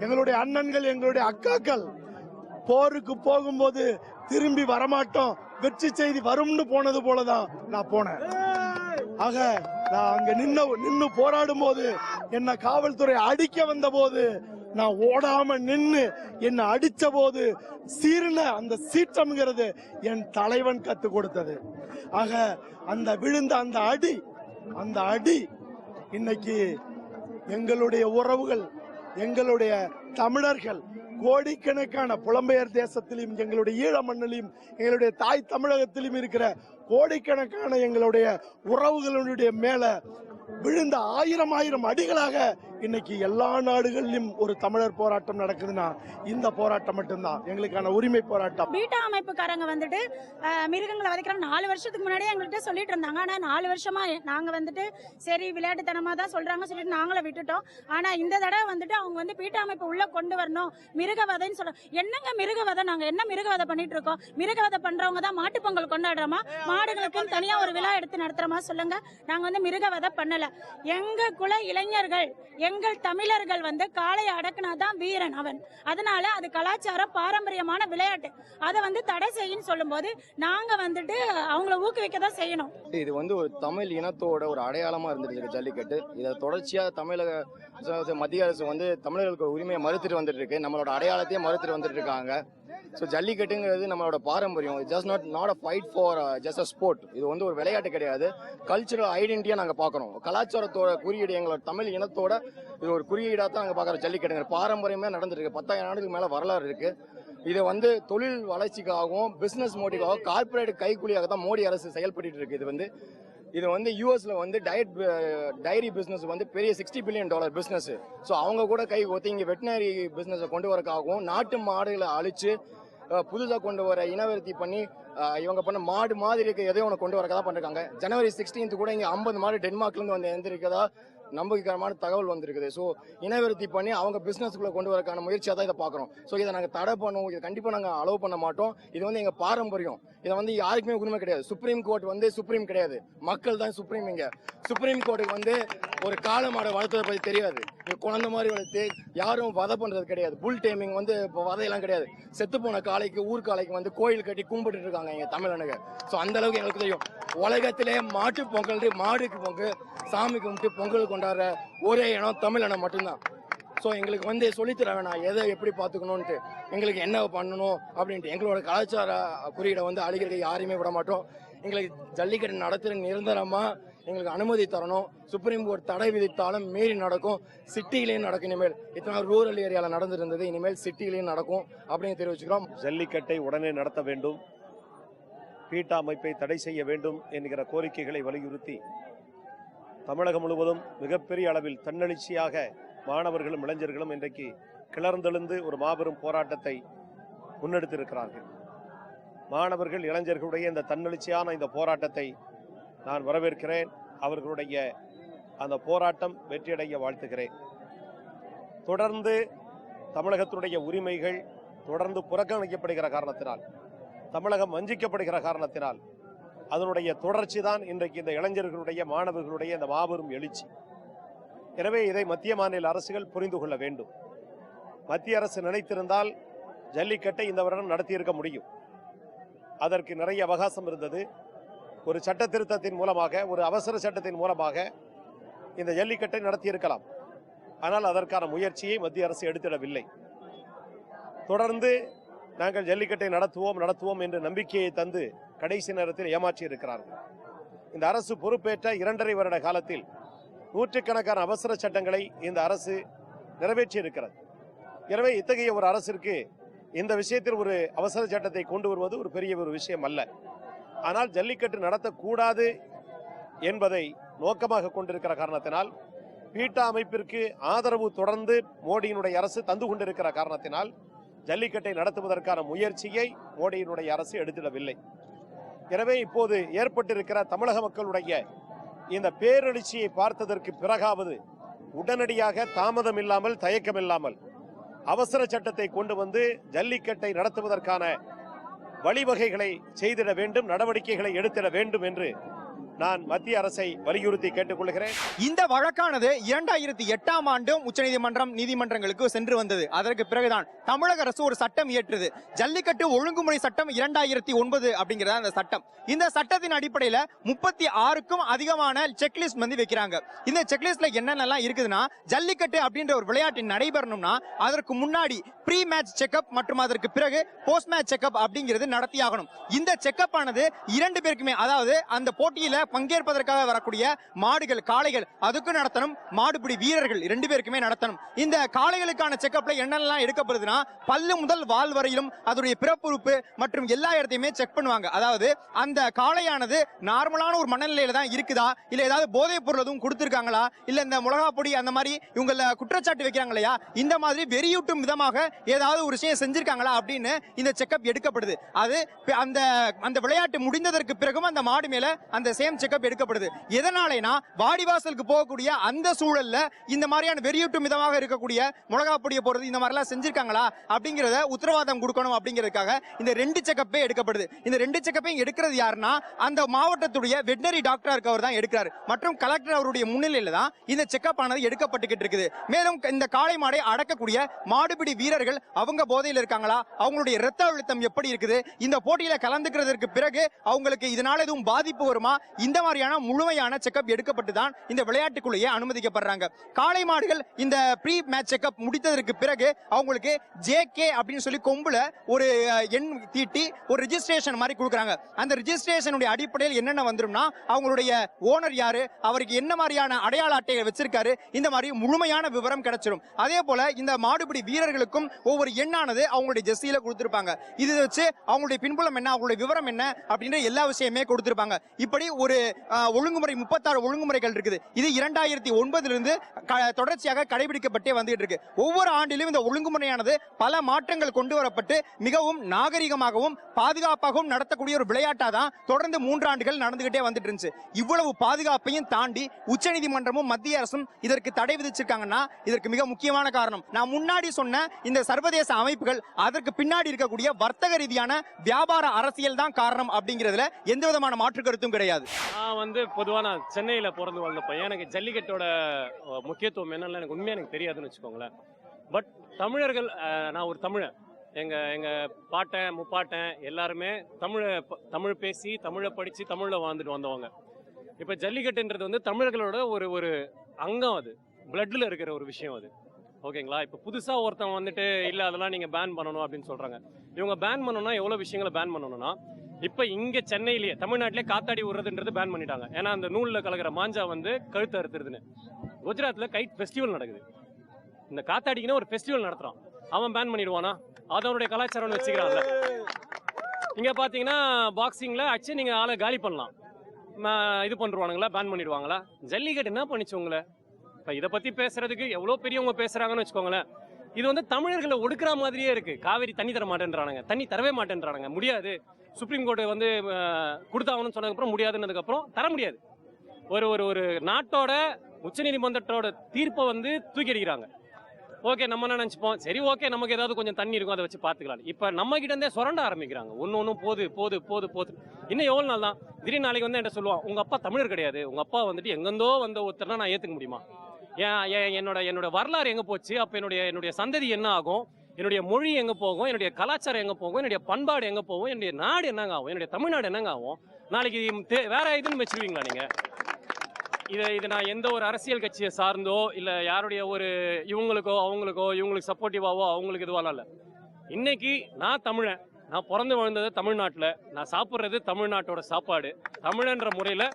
எங்களுடைய அண்ணன்கள், எங்களுடைய அக்காக்கள் போருக்கு போகும்போது திரும்பி வரமாட்டோம், வெற்றி செய்தி வரும்னு போனது போலதான் நான் போனேன். ஆக நான் அங்க நின்னு போராடும் போது, என்ன காவல்துறை அடிக்க வந்த போது நான் ஓடாம நின்னு என்ன அடிச்ச போது சீர்ன அந்த சீற்றம்ங்கிறது என் தலைவன் கத்து கொடுத்தது. ஆக அந்த விழுந்த அந்த அடி இன்னைக்கு எங்களுடைய உறவுகள், எங்களுடைய தமிழர்கள் கோடிக்கணக்கான புலம்பெயர் தேசத்திலும், எங்களுடைய ஈழ மண்ணிலும், எங்களுடைய தாய் தமிழகத்திலும் இருக்கிற கோடிக்கணக்கான எங்களுடைய உறவுகளுடைய மேல விழுந்த ஆயிரம் அடிகளாக இன்னைக்கு எல்லா நாடுகளிலும் ஒரு தமிழர் போராட்டம் நடக்குதுன்னா இந்த போராட்டம் மட்டும்தான் எங்களுக்கான உரிமை போராட்டம். பீட்டா அமைப்புக்காரங்க வந்துட்டு மிருகங்களை வதைக்கிறாங்க 4 வருஷத்துக்கு முன்னாடியே எங்கள்கிட்ட சொல்லிட்டு இருந்தாங்க. ஆனா 4 வருஷமா நாங்க வந்துட்டு சரி விளையாட்டுத்தனமா தான் சொல்றாங்க சொல்லிட்டு நாங்களே விட்டுட்டோம். ஆனா இந்த தடவை வந்துட்டு அவங்க வந்து பீட்டா அமைப்பு உள்ள கொண்டு வரணும், மிருகவதைன்னு சொல்ல. என்னங்க மிருகவதை? நாங்க என்ன மிருகவதை பண்ணிட்டு இருக்கோம்? மிருகவதை பண்றவங்க தான் மாட்டு பொங்கல் கொண்டாடுறோமா, மாடுகளுக்கும் தனியா ஒரு விழா எடுத்து நடத்துறோமா சொல்லுங்க? நாங்க வந்து மிருகவதை பண்ணல. எங்க குல இளைஞர்கள், எங்கள் தமிழர்கள் வந்து காளையை அடக்குனாதான் வீரன் அவன். அதனால அது கலாச்சார பாரம்பரியமான விளையாட்டு, அதை வந்து தடை செய்யும் சொல்லும் போது நாங்க வந்துட்டு அவங்கள ஊக்குவிக்க தான் செய்யணும். இது வந்து ஒரு தமிழ் இனத்தோட ஒரு அடையாளமா இருந்துட்டு ஜல்லிக்கட்டு. இதை தொடர்ச்சியா தமிழக மத்திய அரசு வந்து தமிழர்களுக்கு உரிமையை மறுத்துட்டு வந்துட்டு இருக்கு, நம்மளோட அடையாளத்தையே மறுத்துட்டு வந்துட்டு இருக்காங்க. ஸோ ஜல்லிக்கட்டுங்கிறது நம்மளோட பாரம்பரியம். Just not a fight for just a sport. இது வந்து ஒரு விளையாட்டு கிடையாது, கல்ச்சுரல் ஐடென்டிட்டியா நாங்கள் பார்க்குறோம். கலாச்சாரத்தோட குறியீடு, எங்களோட தமிழ் இனத்தோட இது ஒரு குறியீடாக தான் நாங்கள் பார்க்குறோம். ஜல்லிக்கட்டுங்கிற பாரம்பரியமே நடந்துருக்கு, 10,000 ஆண்டுக்கு மேலே வரலாறு இருக்கு. இதை வந்து தொழில் வளர்ச்சிக்காகவும் பிசினஸ் மோட்டிவாகவும் கார்பரேட் கைக்கூலியாக தான் மோடி அரசு செயல்பட்டு இருக்கு. இது வந்து யூஎஸ்ல வந்து டைரி பிசினஸ் வந்து பெரிய $60 பில்லியன் பிசினஸ். ஸோ அவங்க கூட கை ஒத்தி இங்கே வெட்டினரி பிசினஸை கொண்டு வரக்காகவும் நாட்டு மாடுகளை அழிச்சு புதுசாக கொண்டு வர இனவருத்தி பண்ணி இவங்க பண்ண மாடு மாதிரி இருக்க எதையோ ஒன்று கொண்டு வரக்கதான் பண்ணிருக்காங்க. ஜனவரி 16 கூட இங்கே 50 மாடு டென்மார்க்லேருந்து வந்து எழுந்திருக்கதா நம்பிக்கைகரமான தகவல் வந்திருக்குது. ஸோ இனவருத்தி பண்ணி அவங்க பிசினஸ்க்குள்ள கொண்டு வரக்கான முயற்சியாக தான் இதை பார்க்குறோம். ஸோ இதை நாங்கள் தடை பண்ணுவோம், இதை கண்டிப்பாக நாங்கள் அலோவ் பண்ண மாட்டோம். இது வந்து எங்கள் பாரம்பரியம், இதை வந்து யாருக்குமே உரிமை கிடையாது. சுப்ரீம் கோர்ட் வந்து சுப்ரீம் கிடையாது, மக்கள் தான் சுப்ரீம். இங்கே சுப்ரீம் கோர்ட்டுக்கு வந்து ஒரு காளை மாடை வளர்த்ததை பற்றி தெரியாது, குழந்தை மாதிரி வளர்த்து யாரும் வதை பண்றது கிடையாது. புல் டைமிங் வந்து இப்போ வதையெல்லாம் கிடையாது. செத்து போன காளைக்கு ஊர்காளைக்கு வந்து கோயில் கட்டி கும்பிட்டு இருக்காங்க எங்க தமிழனுங்க. ஸோ அந்த அளவுக்கு எங்களுக்கு தெரியும். உலகத்திலே மாட்டு பொங்கல், மாடுக்கு பொங்கல், சாமி கும்பிட்டு பொங்கல் கொண்டாடுற ஒரே இனம் தமிழ் இனம் மட்டும்தான். ஸோ எங்களுக்கு வந்து சொல்லித்தர வேணாம் எதை எப்படி பார்த்துக்கணும்ட்டு, எங்களுக்கு என்ன பண்ணணும் அப்படின்ட்டு. எங்களோட கலாச்சார குறியீடை வந்து அழிக்கிறதுக்கு யாரையுமே விட மாட்டோம். எங்களுக்கு ஜல்லிக்கட்டு நடத்துகிற நிரந்தரமா எங்களுக்கு அனுமதி தரணும். சுப்ரீம் கோர்ட் தடை விதித்தாலும் மீறி நடக்கும், சிட்டிலையும் நடக்கும். இனிமேல் இத்தனை ரூரல் ஏரியாவில் நடந்திருந்தது, இனிமேல் சிட்டிலையும் நடக்கும் அப்படின்னு தெரிவிச்சுக்கிறோம். ஜல்லிக்கட்டை உடனே நடத்த வேண்டும், பீட்டா அமைப்பை தடை செய்ய வேண்டும் என்கிற கோரிக்கைகளை வலியுறுத்தி தமிழகம் முழுவதும் மிகப்பெரிய அளவில் தன்னெழுச்சியாக மாணவர்களும் இளைஞர்களும் இன்றைக்கு கிளர்ந்தெழுந்து ஒரு மாபெரும் போராட்டத்தை முன்னெடுத்திருக்கிறார்கள். மாணவர்கள் இளைஞர்களுடைய இந்த தன்னெழுச்சியான இந்த போராட்டத்தை நான் வரவேற்கிறேன். அவர்களுடைய அந்த போராட்டம் வெற்றியடைய வாழ்த்துகிறேன். தொடர்ந்து தமிழகத்துடைய உரிமைகள் தொடர்ந்து புறக்கணிக்கப்படுகிற காரணத்தினால், தமிழகம் வஞ்சிக்கப்படுகிற காரணத்தினால் அதனுடைய தொடர்ச்சி தான் இன்றைக்கு இந்த இளைஞர்களுடைய மாணவர்களுடைய இந்த மாபெரும் எழுச்சி. எனவே இதை மத்திய மாநில அரசுகள் புரிந்து கொள்ள வேண்டும். மத்திய அரசு நினைத்திருந்தால் ஜல்லிக்கட்டை இந்த வருடம் நடத்தியிருக்க முடியும். அதற்கு நிறைய அவகாசம் இருந்தது. ஒரு சட்ட திருத்தத்தின் மூலமாக, ஒரு அவசர சட்டத்தின் மூலமாக இந்த ஜல்லிக்கட்டை நடத்தியிருக்கலாம். ஆனால் அதற்கான முயற்சியை மத்திய அரசு எடுத்திடவில்லை. தொடர்ந்து நாங்கள் ஜல்லிக்கட்டை நடத்துவோம் என்று நம்பிக்கையை தந்து கடைசி நேரத்தில் ஏமாற்றி இருக்கிறார்கள். இந்த அரசு பொறுப்பேற்ற 2.5 வருட காலத்தில் நூற்றுக்கணக்கான அவசர சட்டங்களை இந்த அரசு நிறைவேற்றி இருக்கிறது. எனவே இத்தகைய ஒரு அரசிற்கு இந்த விஷயத்தில் ஒரு அவசர சட்டத்தை கொண்டு வருவது ஒரு பெரிய ஒரு விஷயம் அல்ல. ஆனால் ஜல்லிக்கட்டு நடத்தக்கூடாது என்பதை நோக்கமாக கொண்டிருக்கிற காரணத்தினால், பீட்டா அமைப்பிற்கு ஆதரவு தொடர்ந்து மோடியினுடைய அரசு தந்து கொண்டிருக்கிற காரணத்தினால் ஜல்லிக்கட்டை நடத்துவதற்கான முயற்சியை மோடியினுடைய அரசு எடுத்திடவில்லை. எனவே இப்போது ஏற்பட்டிருக்கிற தமிழக மக்களுடைய இந்த பேரெழுச்சியை பார்த்ததற்கு பிறகாவது உடனடியாக தாமதம் இல்லாமல் தயக்கமில்லாமல் அவசர சட்டத்தை கொண்டு வந்து ஜல்லிக்கட்டை நடத்துவதற்கான வழிவகைகளை செய்திட வேண்டும், நடவடிக்கைகளை எடுத்திட வேண்டும் என்று நான் மத்திய அரசை வலியுறுத்தி கேட்டுக்கொள்கிறேன். இந்த வழக்கானது 2008ஆம் ஆண்டும் உச்சநீதிமன்றம் நீதிமன்றங்களுக்கு சென்று வந்தது. அதற்கு பிறகுதான் தமிழக அரசு ஒரு சட்டம் இயற்றுது. ஜல்லிக்கட்டு ஒழுங்குமுறை சட்டம் 2009 அப்படிங்கிறத அந்த சட்டம். இந்த சட்டத்தின் அடிப்படையில 36க்கும் அதிகமான செக்லிஸ்ட் வந்து வைக்கிறாங்க. இந்த செக்லிஸ்ட்ல என்னென்னலாம் இருக்குதுன்னா, ஜல்லிக்கட்டு அப்படின்ற ஒரு விளையாட்டு நடைபெறணும்னா அதற்கு முன்னாடி ப்ரீ மேட்ச் செக்அப் மற்றும் அதற்கு பிறகு போஸ்ட் மேட்ச் செக்அப் அப்படிங்கிறது நடத்தியாகணும். இந்த செக்அப் ஆனது 2 பேருக்குமே, அதாவது அந்த போட்டியில பங்கேற்பதற்காக வரக்கூடிய மாடுகள், காளைகள் அதுக்கு நடத்தணும், மாடுபிடி வீரர்கள் 2 பேருக்குமே நடத்தணும். இந்த காளைகளுக்கான செக்அப்ல என்னெல்லாம் எடுக்கப்படுதுன்னா, பல்லு முதல் வால் வரையிலும் அதோடைய பிறப்புறுப்பு மற்றும் எல்லா இடத்தையுமே செக் பண்ணுவாங்க. அதாவது அந்த காளையானது நார்மலான ஒரு மனநிலையில தான் இருக்குதா, இல்ல ஏதாவது போதைப் பொருள் எதுவும் கொடுத்திருக்காங்களா, இல்ல இந்த மிளகா பொடி அந்த மாதிரி இவங்கள குற்றச்சாட்டு வைக்கிறாங்க இல்லையா, இந்த மாதிரி வெறியூட்டும் விதமாக ஏதாவது ஒரு விஷயம் செஞ்சிருக்காங்களா அப்படின்னு இந்த செக்அப் எடுக்கப்படுது. அது அந்த விளையாட்டு முடிந்ததற்கு பிறகும் அந்த மாடு மேல அந்த சேம் செக்அப் எடுக்கப்படுது. எதனாலனா, வாடிவாசலுக்கு போகக்கூடிய அந்த சூழல்ல இந்த மாதிரியான வெறியூட்டும் விதமாக இருக்கக்கூடிய மிளகா பொடியை போறது இந்த மாதிரி எல்லாம் செஞ்சிருக்காங்களா அப்படிங்கறத உத்தரவாதம் கொடுக்கணும் அப்படிங்கிறதுக்காக இந்த 2 செக்கப்பே எடுக்கப்படுது. இந்த 2 செக்கப்பையும் எடுக்கிறது யாருன்னா, அந்த மாவட்டத்துடைய வெட்டனரி டாக்டரா இருக்கவர் தான் எடுக்கிறாரு மற்றும் கலெக்டர் அவருடைய முன்னிலையில தான் இந்த செக்கப் ஆனது எடுக்கப்பட்டுக்கிட்டு இருக்குது. மேலும் இந்த காளை மாடை அடக்கக்கூடிய மாடுபிடி வீரர்கள் அவங்க போதையில் இருக்காங்களா, அவங்களுடைய இரத்த அழுத்தம் எப்படி இருக்குது, இந்த போட்டியில கலந்துக்கிறதுக்கு பிறகு அவங்களுக்கு இதனால எதுவும் பாதிப்பு வருமா, இந்த மாதிரியான முழுமையான செக்கப் எடுக்கப்பட்டு தான் இந்த விளையாட்டுக்குள்ளேயே அனுமதிக்கப்படுறாங்க. காளை மாடுகள் இந்த ப்ரீ மேட்ச் செக்கப் முடித்ததற்கு பிறகு அவங்களுக்கு ஜேகே அப்படின்னு சொல்லி கொம்புல ஒரு எண் தீட்டி ஒரு ரெஜிஸ்ட்ரேஷன் மாதிரி கொடுக்குறாங்க. அந்த ரெஜிஸ்ட்ரேஷனுடைய அடிப்படையில் என்னென்ன வந்துரும்னா, அவங்களுடைய ஓனர் யாரு, அவருக்கு என்ன மாதிரியான அடையாள அட்டையை வச்சிருக்காரு, இந்த மாதிரி முழுமையான விவரம் கிடைச்சிடும். அதே போல இந்த மாடுபிடி வீரர்களுக்கும் ஒவ்வொரு எண்ணானது அவங்களுடைய ஜெர்சியில கொடுத்திருப்பாங்க. இது வச்சு அவங்களுடைய பின்புலம் என்ன, அவங்களுடைய விவரம் என்ன அப்படின்ற எல்லா விஷயமே கொடுத்திருப்பாங்க. இப்படி ஒரு ஒழுங்குமுறை 36 ஒழுங்குமுறைகள் இருக்குது. இது 2009 இருந்து தொடர்ச்சியாக கடைபிடிக்கப்பட்டே வந்துட்டு இருக்கு. ஒவ்வொரு ஆண்டிலும் இந்த ஒழுங்குமுறையானது பல மாற்றங்கள் கொண்டு வரப்பட்டு மிகவும் நாகரிகமாகவும் பாதுகாப்பாகவும் நடத்தக்கூடிய ஒரு விளையாட்டா தான் தொடர்ந்து 3 ஆண்டுகள் நடந்துகிட்டே வந்துட்டு இருந்துச்சு. இவ்வளவு பாதுகாப்பையும் தாண்டி உச்சநீதிமன்றமும் மத்திய அரசும் இதற்கு தடை விதிச்சிருக்காங்கன்னா இதற்கு மிக முக்கியமான காரணம் நான் முன்னாடி சொன்ன இந்த சர்வதேச அமைப்புகள், அதற்கு பின்னாடி இருக்கக்கூடிய வர்த்தக ரீதியான வியாபார அரசியல் தான் காரணம் அப்படிங்கிறதுல எந்த விதமான மாற்று கருத்தும் கிடையாது. நான் பொதுவாக நான் சென்னையில் பிறந்து வளர்ந்த பையன். எனக்கு ஜல்லிக்கட்டோட முக்கியத்துவம் என்னன்னு எனக்கு உண்மையாக எனக்கு தெரியாதுன்னு வச்சுக்கோங்களேன். பட் தமிழர்கள், நான் ஒரு தமிழன், எங்கள் பாட்டன் முப்பாட்டன் எல்லாருமே தமிழ் பேசி தமிழை படித்து தமிழில் வாழ்ந்துட்டு வந்தவங்க. இப்போ ஜல்லிக்கட்டுன்றது தமிழர்களோட ஒரு அங்கம், அது பிளட்டில் இருக்கிற ஒரு விஷயம் அது. ஓகேங்களா? இப்போ புதுசாக ஒருத்தவங்க இல்லை அதெல்லாம் நீங்கள் பேன் பண்ணணும் அப்படின்னு சொல்கிறாங்க. இவங்க பேன் பண்ணணும்னா எவ்வளோ விஷயங்களை பேன் பண்ணணும்னா, இப்போ இங்கே சென்னையிலேயே தமிழ்நாட்டிலே காத்தாடி விடுறதுன்றது பேன் பண்ணிட்டாங்க. ஏன்னா அந்த நூலில் கலக்கிற மாஞ்சா கழுத்து அறுத்துறதுன்னு. குஜராத்தில் கைட் ஃபெஸ்டிவல் நடக்குது. இந்த காத்தாடிக்குன்னு ஒரு ஃபெஸ்டிவல் நடத்துகிறான், அவன் பேன் பண்ணிடுவானா? அதனுடைய கலாச்சாரம்னு வச்சுக்கிறான்ல. இங்கே பார்த்தீங்கன்னா பாக்ஸிங்கில் அச்சு நீங்கள் ஆளை காலி பண்ணலாம், இது பண்ணுவானுங்களா, பேன் பண்ணிடுவாங்களா? ஜல்லிக்கட்டு என்ன பண்ணிச்சு உங்களை? இப்போ இதை பற்றி பேசுறதுக்கு எவ்வளோ பெரியவங்க பேசுகிறாங்கன்னு வச்சுக்கோங்களேன். இது தமிழர்களை ஒடுக்குற மாதிரியே இருக்கு. காவேரி தண்ணி தர மாட்டேன்றானுங்க, தண்ணி தரவே மாட்டேன்றானுங்க. முடியாது, சுப்ரீம் கோர்ட்டு கொடுத்தாங்கன்னு சொன்னதுக்கப்புறம் முடியாதுன்னதுக்கப்புறம் தர முடியாது. ஒரு நாட்டோட உச்சநீதிமன்றத்தோட தீர்ப்பை தூக்கி அடிக்கிறாங்க. ஓகே, நம்ம என்ன நினச்சிப்போம், சரி ஓகே நமக்கு ஏதாவது கொஞ்சம் தண்ணி இருக்கும் அதை வச்சு பார்த்துக்கலாம். இப்போ நம்ம கிட்ட இருந்தே சுரண்ட ஆரம்பிக்கிறாங்க. ஒன்றும் போது இன்னும் எவ்வளோ நாள் தான்? திடீர்னு நாளைக்கு என்கிட்ட சொல்லுவான், உங்கள் அப்பா தமிழர் கிடையாது, உங்கள் அப்பா எங்கெந்தோ வந்த ஒருத்தர்னா நான் ஏற்றுக்க முடியுமா? என்னோட வரலாறு எங்கே போச்சு? அப்போ என்னுடைய சந்ததி என்ன ஆகும்? என்னுடைய மொழி எங்கே போகும்? என்னுடைய கலாச்சாரம் எங்கே போகும்? என்னுடைய பண்பாடு எங்கே போகும்? என்னுடைய நாடு என்னங்க ஆகும்? என்னுடைய தமிழ்நாடு என்னங்க ஆகும்? நாளைக்கு வேற இதுன்னு வச்சிருவீங்களா நீங்கள்? இதை நான் எந்த ஒரு அரசியல் கட்சியை சார்ந்தோ இல்லை யாருடைய ஒரு இவங்களுக்கோ அவங்களுக்கோ இவங்களுக்கு சப்போர்ட்டிவாவோ அவங்களுக்கு இதுவாலாம் இல்லை. இன்னைக்கு நான் தமிழன், நான் பிறந்து வாழ்ந்தது தமிழ்நாட்டில், நான் சாப்பிட்றது தமிழ்நாட்டோட சாப்பாடு, தமிழன்ற முறையில்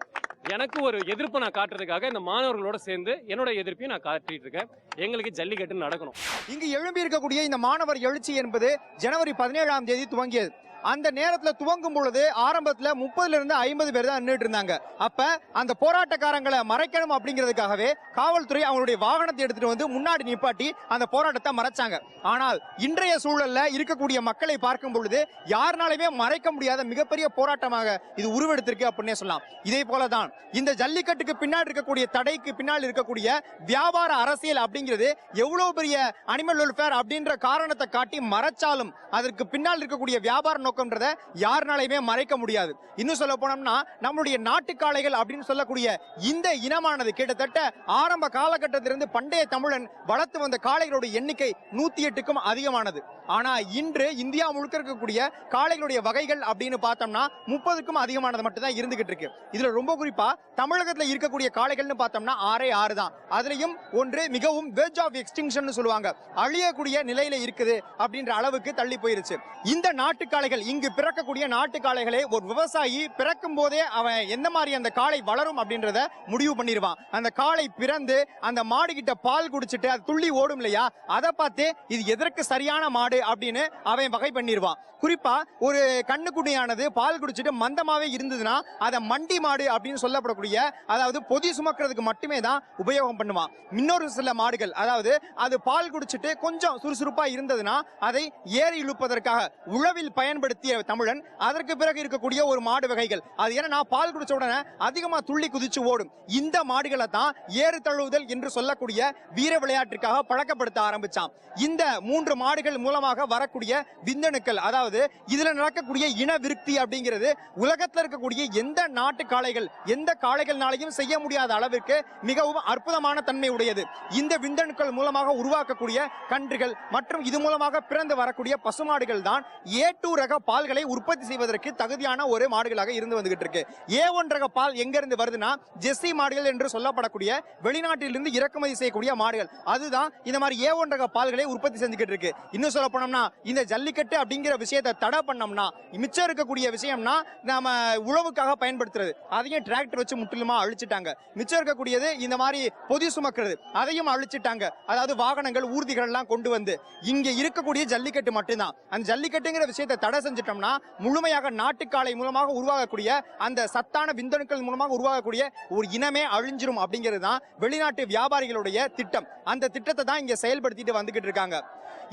எனக்கு ஒரு எதிர்ப்பு நான் காட்டுறதுக்காக இந்த மாணவர்களோட சேர்ந்து என்னோட எதிர்ப்பையும் நான் காட்டிட்டு இருக்கேன். எங்களுக்கு ஜல்லிக்கட்டு நடக்கணும். இங்கு எழும்பி இருக்கக்கூடிய இந்த மாணவர் எழுச்சி என்பது ஜனவரி 17ஆம் தேதி துவங்கியது. அந்த நேரத்துல துவங்கும் பொழுது ஆரம்பத்துல 30 இருந்து 50 பேர் தான் நின்றுட்டு இருந்தாங்க. அப்ப அந்த போராட்டக்காரங்களை மறைக்கணும் அப்படிங்கிறதுக்காகவே காவல்துறை அவங்களுடைய வாகனத்தை எடுத்துட்டு வந்து முன்னாடி நிப்பாட்டி அந்த போராட்டத்தை மறைச்சாங்க. ஆனால் இன்றைய சூழல்ல இருக்கக்கூடிய மக்களை பார்க்கும் பொழுது யாருனாலுமே மறைக்க முடியாத மிகப்பெரிய போராட்டமாக இது உருவெடுத்திருக்கு அப்படின்னே சொல்லலாம். இதே போலதான் இந்த ஜல்லிக்கட்டுக்கு பின்னாடி இருக்கக்கூடிய தடைக்கு பின்னால் இருக்கக்கூடிய வியாபார அரசியல் அப்படிங்கிறது எவ்வளவு பெரிய அனிமல் வெல்ஃபேர் அப்படின்ற காரணத்தை காட்டி மறைச்சாலும் அதற்கு பின்னால் இருக்கக்கூடிய வியாபார நோக்கம்ன்றதை யாருனாலையுமே மறைக்க முடியாது. இன்னும் சொல்ல போனோம்னா நம்மளுடைய நாட்டுக்காளைகள் அப்படின்னு சொல்லக்கூடிய இந்த இனமானது கிட்டத்தட்ட ஆரம்ப காலகட்டத்திலிருந்து பண்டைய தமிழன் வளர்த்து வந்த காளைகளுடைய எண்ணிக்கை 108க்கும் அதிகமானது. ஆனா இன்று இந்தியா முழுக்க இருக்கக்கூடிய காளைகளுடைய வகைகள் அப்படின்னு பார்த்தோம்னா 30க்கும் அதிகமானது மட்டும் தான் இருந்துகிட்டு இருக்கு. இதுல ரொம்ப குறிப்பா தமிழகத்துல இருக்கக்கூடிய காளைகள்னு பார்த்தோம்னா 6 தான். அதுலயும் ஒன்று மிகவும் வெர்ஜ் ஆஃப் எக்ஸ்டிங்ஷன் சொல்லுவாங்க, அழியக்கூடிய நிலையில இருக்குது அப்படின்ற அளவுக்கு தள்ளி போயிருச்சு. இந்த நாட்டுக்காளைகள் இங்கு பிறக்கக்கூடிய நாட்டுக்காளைகளை ஒரு விவசாயி பிறக்கும் போதே அவன் எந்த மாதிரி அந்த காளை வளரும் அப்படின்றத முடிவு பண்ணிடுவான். அந்த காளை பிறந்து அந்த மாடு கிட்ட பால் குடிச்சிட்டு அது துள்ளி ஓடும் இல்லையா, அதை பார்த்து இது எதற்கு சரியான மாடு அப்படின்னு அவன் வகை பண்ணிடுவான். குறிப்பா ஒரு கண்ணுக்குட்டியானது பால் குடிச்சிட்டு மந்தமாவே இருந்ததுன்னா அதை மண்டி மாடு அப்படின்னு சொல்லப்படக்கூடிய, அதாவது பொதி சுமக்கிறதுக்கு மட்டுமே தான் உபயோகம் பண்ணுவான். இன்னொரு சில மாடுகள் அதாவது அது பால் குடிச்சிட்டு கொஞ்சம் சுறுசுறுப்பா இருந்ததுன்னா அதை ஏறி இழுப்பதற்காக உழவில் பயன்படுத்திய தமிழன். அதற்கு பிறகு இருக்கக்கூடிய ஒரு மாடு வகைகள் அது ஏன்னா பால் குடிச்ச உடனே அதிகமா துள்ளி குதிச்சு ஓடும். இந்த மாடுகளை தான் ஏறு தழுவுதல் என்று சொல்லக்கூடிய வீர விளையாட்டிற்காக பழக்கப்படுத்த ஆரம்பிச்சான். இந்த 3 மாடுகள் மூலமாக வரக்கூடிய விந்தணுக்கள், அதாவது இதுல நடக்கக்கூடிய இன விருத்தி அப்படிங்கிறது உலகத்தில் இருக்கக்கூடிய எந்த நாட்டு காளைகள் எந்த காளைகள்னாலையும் செய்ய முடியாத அளவிற்கு மிகவும் அற்புதமான தன்மை உடையது. இந்த விந்தணுக்கள் மூலமாக உருவாக்கக்கூடிய கன்றுகள் மற்றும் இது மூலமாக பிறந்து வரக்கூடிய பசுமாடுகள் தான் A2 ரக பால்களை உற்பத்தி செய்வதற்கு தகுதியான ஒரு மாடுகளாக இருந்து வந்துகிட்டு இருக்கு. A1 ரக பால் எங்க இருந்து வருதுன்னா ஜெர்சி மாடுகள் என்று சொல்லப்படக்கூடிய வெளிநாட்டிலிருந்து இறக்குமதி செய்யக்கூடிய மாடுகள், அதுதான் இந்த மாதிரி A1 ரக பால்களை உற்பத்தி செஞ்சுக்கிட்டு இருக்கு. இன்னும் சொல்ல போனோம்னா இந்த ஜல்லிக்கட்டு அப்படிங்கிற விஷயத்தை தடை பண்ணோம்னா மிச்சம் இருக்கக்கூடிய விஷயம்னா நாம உழவுக்காக பயன்படுத்துறது, அதையும் டிராக்டர் வச்சு முற்றிலுமா அழிச்சிட்டாங்க. மிச்சம் இருக்கக்கூடியது இந்த மாதிரி பொதி சுமக்கிறது, அதையும் அழிச்சிட்டாங்க. அதாவது வாகனங்கள் ஊர்திகள் எல்லாம் கொண்டு வந்து இங்க இருக்கக்கூடிய ஜல்லிக்கட்டு மட்டும்தான். அந்த ஜல்லிக்கட்டுங்கிற விஷயத்தை தடை செஞ்சிட்டோம்னா முழுமையாக நாட்டுக்காளை மூலமாக உருவாகக்கூடிய அந்த சத்தான விந்தணுக்கள் மூலமாக உருவாகக்கூடிய ஒரு இனமே அழிஞ்சிரும் அப்படிங்கிறது தான் வெளிநாட்டு வியாபாரிகளுடைய திட்டம். அந்த திட்டத்தை தான் இங்க செயல்படுத்திட்டு வந்துகிட்டு இருக்காங்க.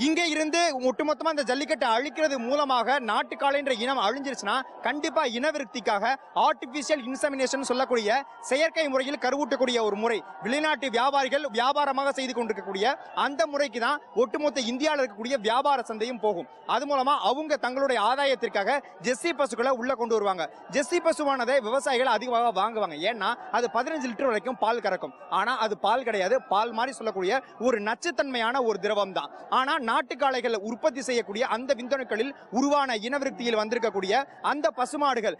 இங்கே இருந்து ஒட்டுமொத்தமா இந்த ஜல்லிக்கட்டை அழிக்கிறது மூலமாக நாட்டுக்காளைன்ற இனம் அழிஞ்சிருச்சுன்னா கண்டிப்பா இனவிருத்திக்காக ஆர்டிபிஷியல் இன்செமினேஷன் சொல்லக்கூடிய செயற்கை முறையில் கருவூட்டக்கூடிய ஒரு முறை வெளிநாட்டு வியாபாரிகள் வியாபாரமாக செய்து கொண்டிருக்கக்கூடிய அந்த முறைக்கு தான் ஒட்டுமொத்த இந்தியாவில் இருக்கக்கூடிய வியாபார சந்தையும் போகும். அது மூலமா அவங்க தங்களுடைய ஆதாயத்திற்காக ஜெர்சி பசுக்களை உள்ள கொண்டு வருவாங்க. ஜெர்சி பசுவானதை விவசாயிகள் அதிகமாக வாங்குவாங்க. ஏன்னா அது 15 லிட்டர் வரைக்கும் பால் கறக்கும். ஆனா அது பால் கிடையாது, பால் மாதிரி சொல்லக்கூடிய ஒரு நச்சுத்தன்மையான ஒரு திரவம் தான். ஆனா நாட்டுக்காளைகள் உற்பத்தி செய்யக்கூடிய அந்த விந்தணுக்களில் உருவான இனவிருத்தியில் வந்திருக்கக்கூடிய அந்த பசுமாடுகள்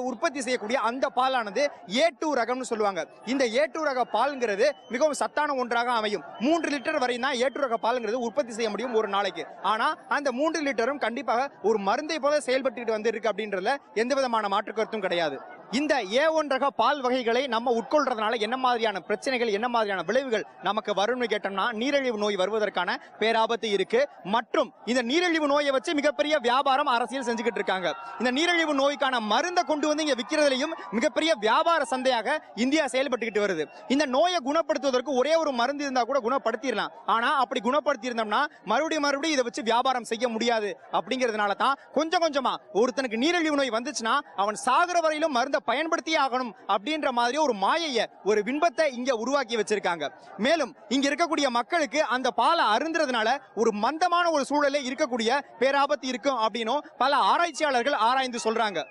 உற்பத்தி செய்யக்கூடிய அந்த பாலானது A2 ரகம்னு சொல்லுவாங்க. இந்த A2 ரக பால்ங்கிறது மிகவும் சத்தான ஒன்றாக அமையும். 3 லிட்டர் வரை தான் A2 ரக பால்ங்கிறது உற்பத்தி செய்ய முடியும் ஒரு நாளைக்கு. ஆனா அந்த 3 லிட்டரும் கண்டிப்பாக ஒரு மருந்தை போல செயல்பட்டு வந்து இருக்கு அப்படின்றதுல எந்த விதமான மாற்று கருத்தும் கிடையாது. இந்த A1 ரக பால் வகைகளை நம்ம உட்கொள்றதுனால என்ன மாதிரியான பிரச்சனைகள் என்ன மாதிரியான விளைவுகள் நமக்கு வரும்னு கேட்டோம்னா நீரிழிவு நோய் வருவதற்கான பேராபத்து இருக்கு. மற்றும் இந்த நீரிழிவு நோயை வச்சு மிகப்பெரிய வியாபாரம் அரசியல் செஞ்சுக்கிட்டு இருக்காங்க. இந்த நீரிழிவு நோய்க்கான மருந்தை கொண்டு வந்து இங்க விற்கிறதுலையும் மிகப்பெரிய வியாபார சந்தையாக இந்தியா செயல்பட்டுக்கிட்டு வருது. இந்த நோயை குணப்படுத்துவதற்கு ஒரே ஒரு மருந்து இருந்தா கூட குணப்படுத்திடலாம். ஆனா அப்படி குணப்படுத்தி இருந்தோம்னா மறுபடியும் இதை வச்சு வியாபாரம் செய்ய முடியாது. அப்படிங்கிறதுனால தான் கொஞ்சம் கொஞ்சமா ஒருத்தனுக்கு நீரிழிவு நோய் வந்துச்சுன்னா அவன் சாகர வரையிலும் மருந்து பயன்படுத்தியே ஆகணும் அப்படின்ற மாதிரி ஒரு மாயைய ஒரு பிம்பத்தை இங்க உருவாக்கி வச்சிருக்காங்க. மேலும் இங்க இருக்கக்கூடிய மக்களுக்கு அந்த பாலை அருந்துறதுனால ஒரு மந்தமான ஒரு சூழலே இருக்கக்கூடிய பேராபத்து இருக்கும் அப்படின்னு பல ஆராய்ச்சியாளர்கள் ஆராய்ந்து சொல்றாங்க.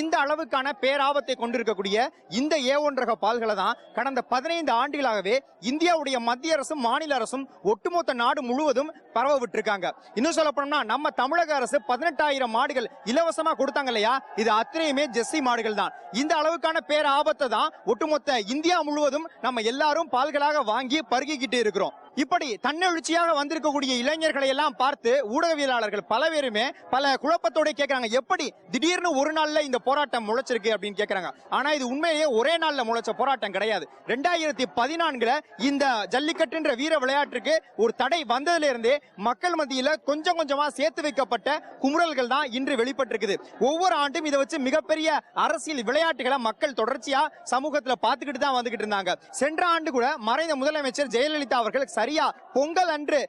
இந்த அளவுக்கான பேராபத்தை கொண்டிருக்கக்கூடிய இந்த A1 ரக பால்களை தான் கடந்த 15 ஆண்டுகளாகவே இந்தியாவுடைய மத்திய அரசும் மாநில அரசும் ஒட்டுமொத்த நாடு முழுவதும் பரவ விட்டுருக்காங்க. இன்னும் சொல்ல போனோம்னா நம்ம தமிழக அரசு 18,000 மாடுகள் இலவசமா கொடுத்தாங்க இல்லையா, இது அத்தனையுமே ஜெர்சி மாடுகள் தான். இந்த அளவுக்கான பேராபத்தை தான் ஒட்டுமொத்த இந்தியா முழுவதும் நம்ம எல்லாரும் பால்களாக வாங்கி பருகிக்கிட்டு இருக்கிறோம். இப்படி தன்னெழுச்சியாக வந்திருக்கக்கூடிய இளைஞர்களை எல்லாம் பார்த்து ஊடகவியலாளர்கள் பல பேருமே பல குழப்பத்தோட கேட்கறாங்க, எப்படி திடீர்னு ஒரு நாள்ல இந்த போராட்டம் முளைச்சிருக்கு அப்படின்னு கேட்கறாங்க. ஆனா இது உண்மையிலேயே ஒரே நாள்ல முளைச்ச போராட்டம் கிடையாது. 2014 இந்த ஜல்லிக்கட்டுன்ற வீர விளையாட்டுக்கு ஒரு தடை வந்ததுல இருந்தே மக்கள் மத்தியில கொஞ்சம் கொஞ்சமா சேர்த்து வைக்கப்பட்ட குமுறல்கள் தான் இன்று வெளிப்பட்டிருக்குது. ஒவ்வொரு ஆண்டும் இதை வச்சு மிகப்பெரிய அரசியல் விளையாட்டுகளை மக்கள் தொடர்ச்சியா சமூகத்துல பார்த்துக்கிட்டு தான் வந்துகிட்டு இருந்தாங்க. சென்ற ஆண்டு கூட மறைந்த முதலமைச்சர் ஜெயலலிதா அவர்கள் சரியா பொங்கல் அன்று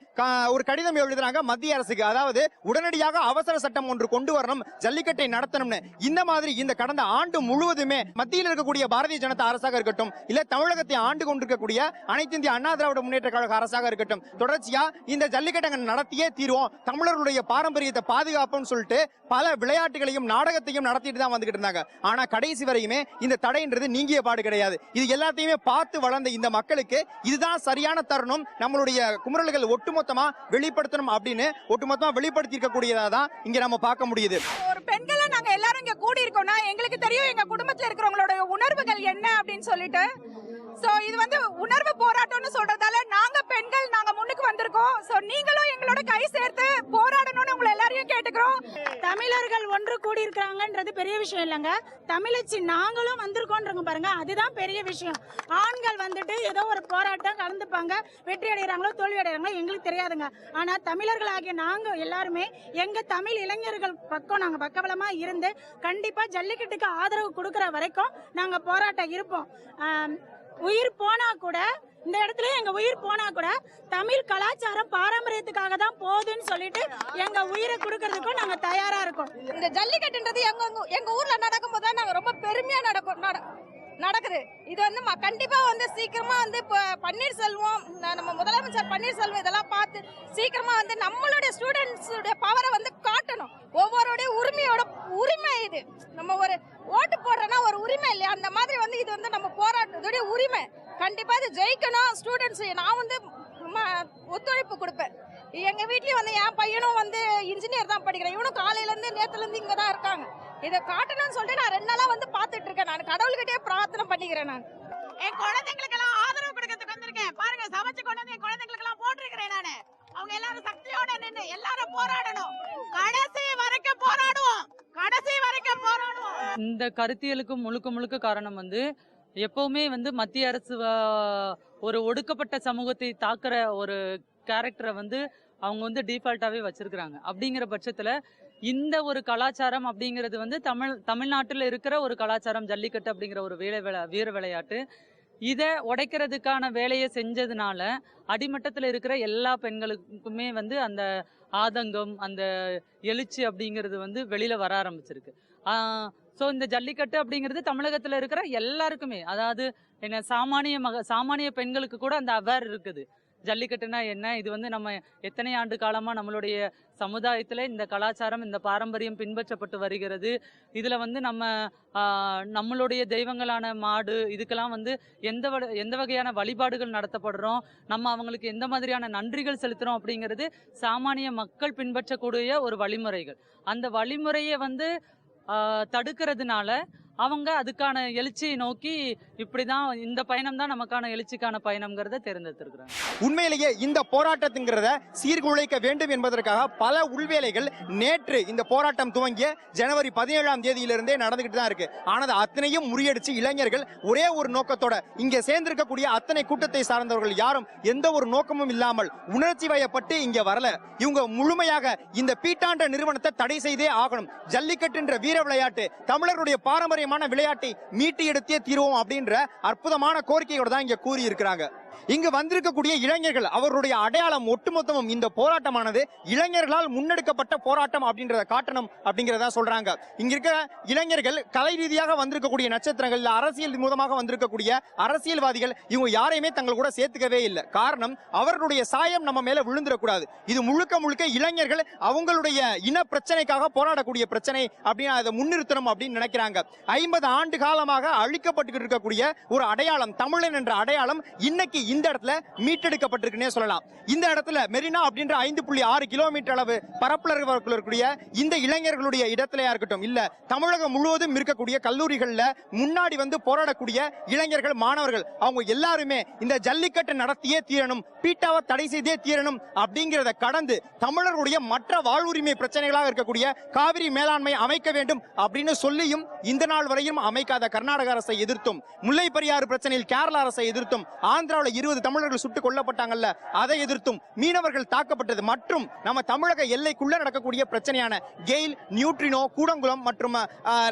ஒரு கடிதம் எழுதுறாங்க மத்திய அரசுக்கு. அதாவது உடனடியாக அவசர சட்டம் ஒன்று கொண்டு வரணும், ஜல்லிக்கட்டை நடத்தணும்னு. இந்த மாதிரி இந்த கடந்த ஆண்டு முழுவதுமே மத்தியில் இருக்கக்கூடிய பாரதிய ஜனதா அரசாக இருக்கட்டும், இல்ல தமிழகத்தை ஆண்டு கொண்டிருக்கக்கூடிய அனைத்து இந்திய அண்ணா திராவிட முன்னேற்ற கழக அரசாக இருக்கட்டும், தொடர்ச்சியா இந்த ஜல்லிக்கட்டை நடத்தியே தீர்வோம், தமிழர்களுடைய பாரம்பரியத்தை பாதுகாப்புன்னு சொல்லிட்டு பல விளையாட்டுகளையும் நாடகத்தையும் நடத்திட்டு தான் வந்துகிட்டு இருந்தாங்க. ஆனா கடைசி வரையுமே இந்த தடைன்றது நீங்கிய பாடு கிடையாது. இது எல்லாத்தையுமே பார்த்து வளர்ந்த இந்த மக்களுக்கு இதுதான் சரியான தருணம், நம்மளுடைய குமுறல்கள் ஒட்டுமொத்தமா வெளிப்படுத்தணும் அப்படின்னு ஒட்டுமொத்தமா வெளிப்படுத்தி இருக்கக்கூடியதா தான் இங்க நம்ம பார்க்க முடியுது. ஒரு பெண்களை நாங்க எல்லாரும் இங்க கூடி இருக்கோம்னா எங்களுக்கு தெரியும் எங்க குடும்பத்துல இருக்கிறவங்களோட உணர்வுகள் என்ன அப்படின்னு சொல்லிட்டு. சோ இது வந்து உணர்வு போராட்டம்னு சொல்றதால நாங்க பெண்கள் நாங்க முன்னுக்கு வந்திருக்கோம். சோ நீங்களும் எங்களோட கை சேர்த்து போராடணும்னு உங்களை எல்லாரையும் கேட்டுக்கிறோம். தமிழர்கள் ஒன்று கூடி இருக்காங்கன்றது பெரிய விஷயம் இல்லைங்க. தமிழச்சி நாங்களும் வந்திருக்கோன்றங்க பாருங்க, அதுதான் பெரிய விஷயம். ஆண்கள் வந்துட்டு ஏதோ ஒரு போராட்டம் கலந்துப்பாங்க, வெற்றி அடைகிறாங்களோ தோல்வி அடைகிறாங்களோ எங்களுக்கு தெரியாதுங்க. ஆனா தமிழர்கள் ஆகிய நாங்க எல்லாருமே எங்க தமிழ் இளைஞர்கள் பக்கம் நாங்க பக்கபலமா இருந்து கண்டிப்பா ஜல்லிக்கட்டுக்கு ஆதரவு கொடுக்கற வரைக்கும் நாங்க போராட்டம் இருப்போம். உயிர் போனா கூட, இந்த இடத்துல எங்க உயிர் போனா கூட தமிழ் கலாச்சாரம் பாரம்பரியத்துக்காக தான் போகுதுன்னு சொல்லிட்டு எங்க உயிரை கொடுக்கறதுக்கும் நாங்க தயாரா இருக்கோம். இந்த ஜல்லிக்கட்டுன்றது எங்க ஊர்ல நடக்கும் போது நாங்க ரொம்ப பெருமையா நடக்குது. இது வந்து கண்டிப்பா வந்து சீக்கிரமா வந்து பன்னீர்செல்வம், நம்ம முதலமைச்சர் பன்னீர்செல்வம் இதெல்லாம் பார்த்து சீக்கிரமா வந்து நம்மளுடைய ஸ்டூடெண்ட்ஸ் பவரை வந்து காட்டணும். ஒவ்வொருடைய உரிமை இது. நம்ம ஒரு ஓட்டு போடுறோம்னா ஒரு உரிமை இல்லையா, அந்த மாதிரி வந்து இது வந்து நம்ம போராட்டத்துடைய உரிமை. கண்டிப்பா இது ஜெயிக்கணும். ஸ்டூடெண்ட்ஸ் நான் வந்து ஒத்துழைப்பு கொடுப்பேன். எங்க வீட்லயும் வந்து என் பையனும் வந்து இன்ஜினியர் தான் படிக்கிறேன். இவனும் காலையில இருந்து நேத்துல இருந்து இங்க தான் இருக்காங்க. இதை காட்டணும்னு சொல்லிட்டு நான் 2 நாளா வந்து பாத்துட்டு இருக்கேன். நான் கடவுள்கிட்டயே பிரார்த்தனை பண்ணிக்கிறேன். நான் என் குழந்தைங்களுக்கு எல்லாம் ஆதரவு கொடுக்கறதுக்கு வந்திருக்கேன். பாருங்க, சமைச்சு கொண்டு வந்து என் குழந்தைங்களுக்கு எல்லாம் போட்டிருக்கிறேன். நானு அவங்க எல்லாரும் சக்தியோட நின்று எல்லாரும் போராடணும். கடைசி வரைக்கும் போராடுவோம். இந்த கருத்தியலுக்கு முழுக்க காரணம் வந்து எப்பவுமே வந்து மத்திய அரசு ஒரு ஒடுக்கப்பட்ட சமூகத்தை தாக்குற ஒரு கேரக்டரை வந்து அவங்க வந்து டிஃபால்ட்டாவே வச்சிருக்கிறாங்க. அப்படிங்கிற பட்சத்துல இந்த ஒரு கலாச்சாரம் அப்படிங்கிறது வந்து தமிழ்நாட்டில் இருக்கிற ஒரு கலாச்சாரம், ஜல்லிக்கட்டு அப்படிங்கிற ஒரு வீர விளையாட்டு. இதை உடைக்கிறதுக்கான வேலையை செஞ்சதுனால அடிமட்டத்தில் இருக்கிற எல்லா பெண்களுக்குமே வந்து அந்த ஆதங்கம், அந்த எழுச்சி அப்படிங்கிறது வந்து வெளியில வர ஆரம்பிச்சிருக்கு. ஸோ இந்த ஜல்லிக்கட்டு அப்படிங்கிறது தமிழகத்தில் இருக்கிற எல்லாருக்குமே, அதாவது என்ன சாமானிய பெண்களுக்கு கூட அந்த அவேர் இருக்குது. ஜல்லிக்கட்டுனா என்ன, இது வந்து நம்ம எத்தனை ஆண்டு காலமா நம்மளுடைய சமுதாயத்துல இந்த கலாச்சாரம், இந்த பாரம்பரியம் பின்பற்றப்பட்டு வருகிறது. இதுல வந்து நம்மளுடைய தெய்வங்களான மாடு, இதுக்கெல்லாம் வந்து எந்த வகையான வழிபாடுகள் நடத்தப்படுறோம், நம்ம அவங்களுக்கு எந்த மாதிரியான நன்றிகள் செலுத்துறோம் அப்படிங்கிறது சாமானிய மக்கள் பின்பற்றக்கூடிய ஒரு வழிமுறைகள். அந்த வழிமுறையை வந்து தடுக்கிறதுனால அவங்க அதுக்கான எழுச்சியை நோக்கி இப்படிதான், இந்த பயணம் தான் நமக்கான எழுச்சிக்கான பயணம்ங்கிறத தேர்ந்தெடுத்திருக்கிறாங்க. உண்மையிலேயே இந்த போராட்டத்துங்கிறத சீர்குலைக்க வேண்டும் என்பதற்காக பல உள்வேலைகள் நேற்று இந்த போராட்டம் துவங்கிய ஜனவரி 17ஆம் தேதியிலிருந்தே நடந்துகிட்டு தான் இருக்கு. ஆனால் அத்தனையும் முறியடிச்சு இளைஞர்கள் ஒரே ஒரு நோக்கத்தோட இங்க சேர்ந்திருக்கக்கூடிய அத்தனை கூட்டத்தை சார்ந்தவர்கள் யாரும் எந்த ஒரு நோக்கமும் இல்லாமல் உணர்ச்சி வயப்பட்டு இங்க வரல. இவங்க முழுமையாக இந்த பீட்டாண்ட நிறுவனத்தை தடை செய்தே ஆகணும், ஜல்லிக்கட்டுன்ற வீர விளையாட்டு தமிழர்களுடைய பாரம்பரிய விளையாட்டை மீட்டு எடுத்தே தீர்வோம் அப்படின்ற அற்புதமான கோரிக்கையோட தான் இங்க கூறி இருக்கிறாங்க. இங்கு வந்திருக்கக்கூடிய இளைஞர்கள் அவருடைய அடையாளம் ஒட்டுமொத்தமும் இந்த போராட்டமானது இளைஞர்களால் முன்னெடுக்கப்பட்ட போராட்டம் அப்படின்றத காட்டணும் அப்படிங்கறத சொல்றாங்க. இங்க இருக்கிற இளைஞர்கள் கலை ரீதியாக வந்திருக்கக்கூடிய நட்சத்திரங்கள், அரசியல் மூலமாக வந்திருக்கக்கூடிய அரசியல்வாதிகள் இவங்க யாரையுமே தங்கள் கூட சேர்த்துக்கவே இல்லை. காரணம், அவர்களுடைய சாயம் நம்ம மேல விழுந்துடக்கூடாது. இது முழுக்க இளைஞர்கள் அவங்களுடைய இன பிரச்சனைக்காக போராடக்கூடிய பிரச்சனை அப்படின்னு அதை முன்னிறுத்தணும் அப்படின்னு நினைக்கிறாங்க. 50 ஆண்டு காலமாக அழிக்கப்பட்டு இருக்கக்கூடிய ஒரு அடையாளம், தமிழன் என்ற அடையாளம் இன்னைக்கு இந்த இடத்துல மீட்டெடுக்கப்பட்டிருக்குன்னே சொல்லலாம். இந்த இடத்துல மெரினா அப்படின்ற 5.6 கிலோமீட்டர் அளவு பரப்பளவுக்குள்ள இருக்கக்கூடிய இந்த இளைஞர்களுடைய இடத்துலயா இருக்கட்டும், இல்ல தமிழகம் முழுவதும் இருக்கக்கூடிய கல்லூரிகள்ல முன்னாடி வந்து போராடக்கூடிய இளைஞர்கள், மாணவர்கள், அவங்க எல்லாருமே இந்த ஜல்லிக்கட்டு நடத்தியே தீரணும், பீட்டாவை தடை செய்தே தீரணும் அப்படிங்கிறத கடந்து தமிழர்களுடைய மற்ற வாழ்வுரிமை பிரச்சனைகளாக இருக்கக்கூடிய காவிரி மேலாண்மை அமைக்க வேண்டும் அப்படின்னு சொல்லியும் இந்த நாள் வரையும் அமைக்காத கர்நாடக அரசை எதிர்த்தும், முல்லை பெரியாறு பிரச்சனையில் கேரள அரசை எதிர்த்தும், ஆந்திராவில் 20 தமிழர்கள் சுட்டுக் கொல்லப்பட்டாங்கல்ல அதை எதிர்த்தும், மீனவர்கள் தாக்கப்பட்டது மற்றும் நம்ம தமிழக எல்லைக்குள்ள நடக்கக்கூடிய பிரச்சனையான கெயில், நியூட்ரினோ, கூடங்குளம் மற்றும்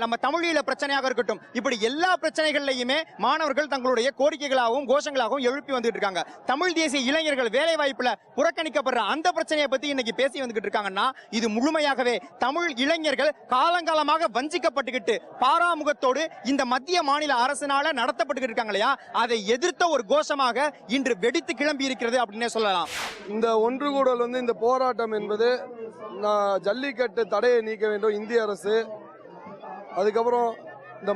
நம்ம தமிழீழ பிரச்சனையாக இருக்கட்டும், இப்படி எல்லா பிரச்சனைகள்லையுமே மாணவர்கள் தங்களுடைய கோரிக்கைகளாகவும் கோஷங்களாகவும் எழுப்பி வந்துட்டு இருக்காங்க. தமிழ் தேசிய இளைஞர்கள் வேலை வாய்ப்புல புறக்கணிக்கப்படுற அந்த பிரச்சனையை பத்தி இன்னைக்கு பேசி வந்துகிட்டு இருக்காங்கன்னா இது முழுமையாகவே தமிழ் இளைஞர்கள் காலங்காலமாக வஞ்சிக்கப்பட்டுக்கிட்டு பாராமுகத்தோடு இந்த மத்திய மாநில அரசினால நடத்தப்பட்டு இருக்காங்க இல்லையா, அதை எதிர்த்த ஒரு கோஷமாக இன்று வெடித்து கிளம்பி இருக்கிறது அப்படின்னே சொல்லலாம். இந்த ஒன்று கூடல் வந்து இந்த போராட்டம் என்பது ஜல்லிக்கட்டு தடையை நீக்க வேண்டும் இந்திய அரசு. அதுக்கப்புறம் இந்த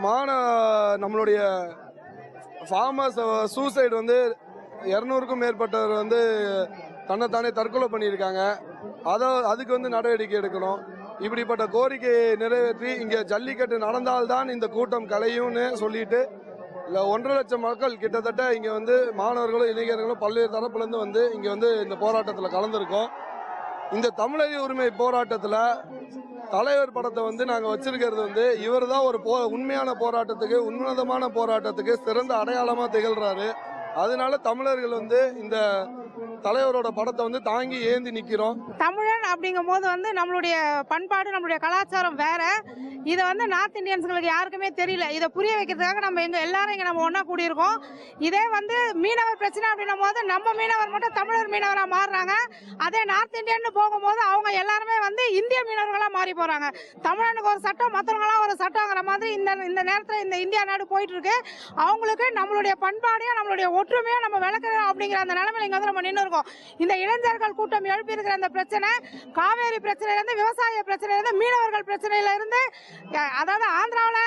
நம்மளுடைய ஃபார்மர்ஸ் சூசைடு வந்து 200க்கும் மேற்பட்டவர் வந்து தன்னைத்தானே தற்கொலை பண்ணியிருக்காங்க. அதுக்கு வந்து நடவடிக்கை எடுக்கணும். இப்படிப்பட்ட கோரிக்கையை நிறைவேற்றி இங்கே ஜல்லிக்கட்டு நடந்தால்தான் இந்த கூட்டம் கலையும்னு சொல்லிட்டு 1.5 லட்சம் மக்கள் கிட்டத்தட்ட இங்கே வந்து மாணவர்களும் இளைஞர்களும் பல்வேறு தரப்புலேருந்து வந்து இங்கே வந்து இந்த போராட்டத்தில் கலந்துருக்கோம். இந்த தமிழக உரிமை போராட்டத்தில் தலைவர் படத்தை வந்து நாங்கள் வச்சிருக்கிறது வந்து இவர் தான் ஒரு உண்மையான போராட்டத்துக்கு, உன்னதமான போராட்டத்துக்கு சிறந்த அடையாளமாக திகழ்கிறாரு. அதனால தமிழர்கள் வந்து இந்த தலைவரோட படத்தை வந்து தாங்கி ஏந்தி நிக்கிறோம். தமிழன் அப்படிங்கும் போது வந்து நம்மளுடைய பண்பாடு, நம்மளுடைய கலாச்சாரம் வேற. இதை வந்து நார்த் இந்தியன்ஸ்களுக்கு யாருக்குமே தெரியல. இதை புரிய வைக்கிறதுக்காக நம்ம எல்லாரும் இங்க நம்ம ஒன்னா கூடியிருக்கோம். இதே வந்து மீனவர் பிரச்சனை அப்படின்னும் போது நம்ம மீனவர் மட்டும் தமிழர் மீனவரா மாறுறாங்க. அதே நார்த் இந்தியன் போகும்போது அவங்க எல்லாருமே வந்து இந்திய மீனவர்களா மாறி போறாங்க. தமிழனுக்கு ஒரு சட்டம், மற்றவங்களாம் ஒரு சட்டங்கிற மாதிரி இந்த நேரத்தில் இந்த இந்தியா நாடு போயிட்டு இருக்கு. அவங்களுக்கு நம்மளுடைய பண்பாடையும் நம்மளுடைய ஒற்றுமையும் நம்ம விளக்குறோம் அப்படிங்கிற அந்த நிலைமையில இங்க வந்து நம்ம நின்று இருக்கோம். இந்த இளைஞர்கள் கூட்டம் எழுப்பி இருக்கிற அந்த பிரச்சனை, காவேரி பிரச்சனையில இருந்து, விவசாய பிரச்சனையில இருந்து, மீனவர்கள் பிரச்சனையில இருந்து, அதாவது ஆந்திராவில்,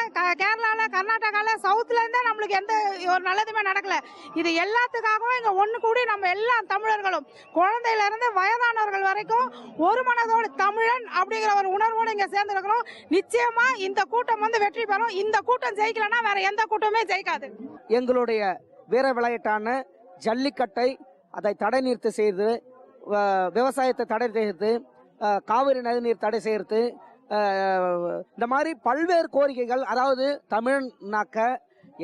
கேரளால, கர்நாடகால, சவுத்ல இருந்தே நம்மளுக்கு எந்த ஒரு நல்லதுமே நடக்கல. இது எல்லாத்துக்காகவும் இங்க ஒண்ணு கூடி நம்ம எல்லா தமிழர்களும் குழந்தையில இருந்து வயதானவர்கள் வரைக்கும் ஒரு மனதோடு தமிழன் அப்படிங்கிற ஒரு உணர்வோடு இங்க சேர்ந்து இருக்கிறோம். நிச்சயமா இந்த கூட்டம் வந்து வெற்றி பெறும். இந்த கூட்டம் ஜெயிக்கலன்னா வேற எந்த கூட்டமே ஜெயிக்காது. எங்களுடைய வீர விளையாட்டான ஜல்லிக்கட்டை அதை தடை நிறுத்த செய்து, விவசாயத்தை தடை செய்து, காவிரி நதிநீர் தடை செய்து, இந்த மாதிரி பல்வேறு கோரிக்கைகள். அதாவது தமிழ்நாக்க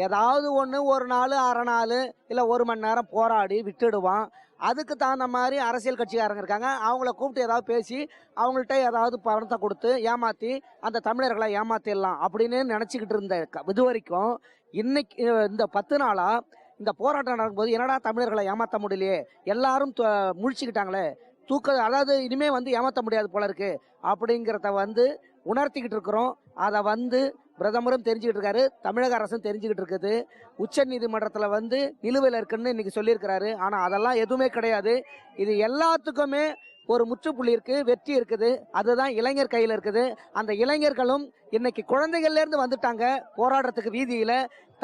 ஏதாவது ஒன்று ஒரு நாள், அரை நாள், இல்லை 1 மணி நேரம் போராடி விட்டுடுவான். அதுக்கு தகுந்த மாதிரி அரசியல் கட்சிக்காரங்க இருக்காங்க. அவங்கள கூப்பிட்டு ஏதாவது பேசி அவங்கள்ட்ட ஏதாவது பணத்தை கொடுத்து ஏமாற்றி அந்த தமிழர்களை ஏமாத்திடலாம் அப்படின்னு நினச்சிக்கிட்டு இருந்த இது வரைக்கும் இன்னைக்கு இந்த 10 நாளாக இந்த போராட்டம் நடக்கும்போது என்னடா தமிழர்களை ஏமாற்ற முடியலையே, எல்லாரும் முழிச்சுக்கிட்டாங்களே, அதாவது இனிமே வந்து ஏமாற்ற முடியாது போல இருக்கு அப்படிங்கிறத வந்து உணர்த்திக்கிட்டு இருக்கிறோம். அதை வந்து பிரதமரும் தெரிஞ்சுக்கிட்டு இருக்காரு, தமிழக அரசும் தெரிஞ்சுக்கிட்டு இருக்குது. உச்ச நீதிமன்றத்தில் வந்து நிலுவையில் இருக்குன்னு இன்னைக்கு சொல்லியிருக்கிறாரு. ஆனால் அதெல்லாம் எதுவுமே கிடையாது. இது எல்லாத்துக்குமே ஒரு முற்றுப்புள்ளி இருக்கு, வெற்றி இருக்குது. அதுதான் இளைஞர் கையில் இருக்குது. அந்த இளைஞர்களும் இன்னைக்கு குழந்தைகள்ல இருந்து வந்துட்டாங்க போராடுறதுக்கு வீதியில,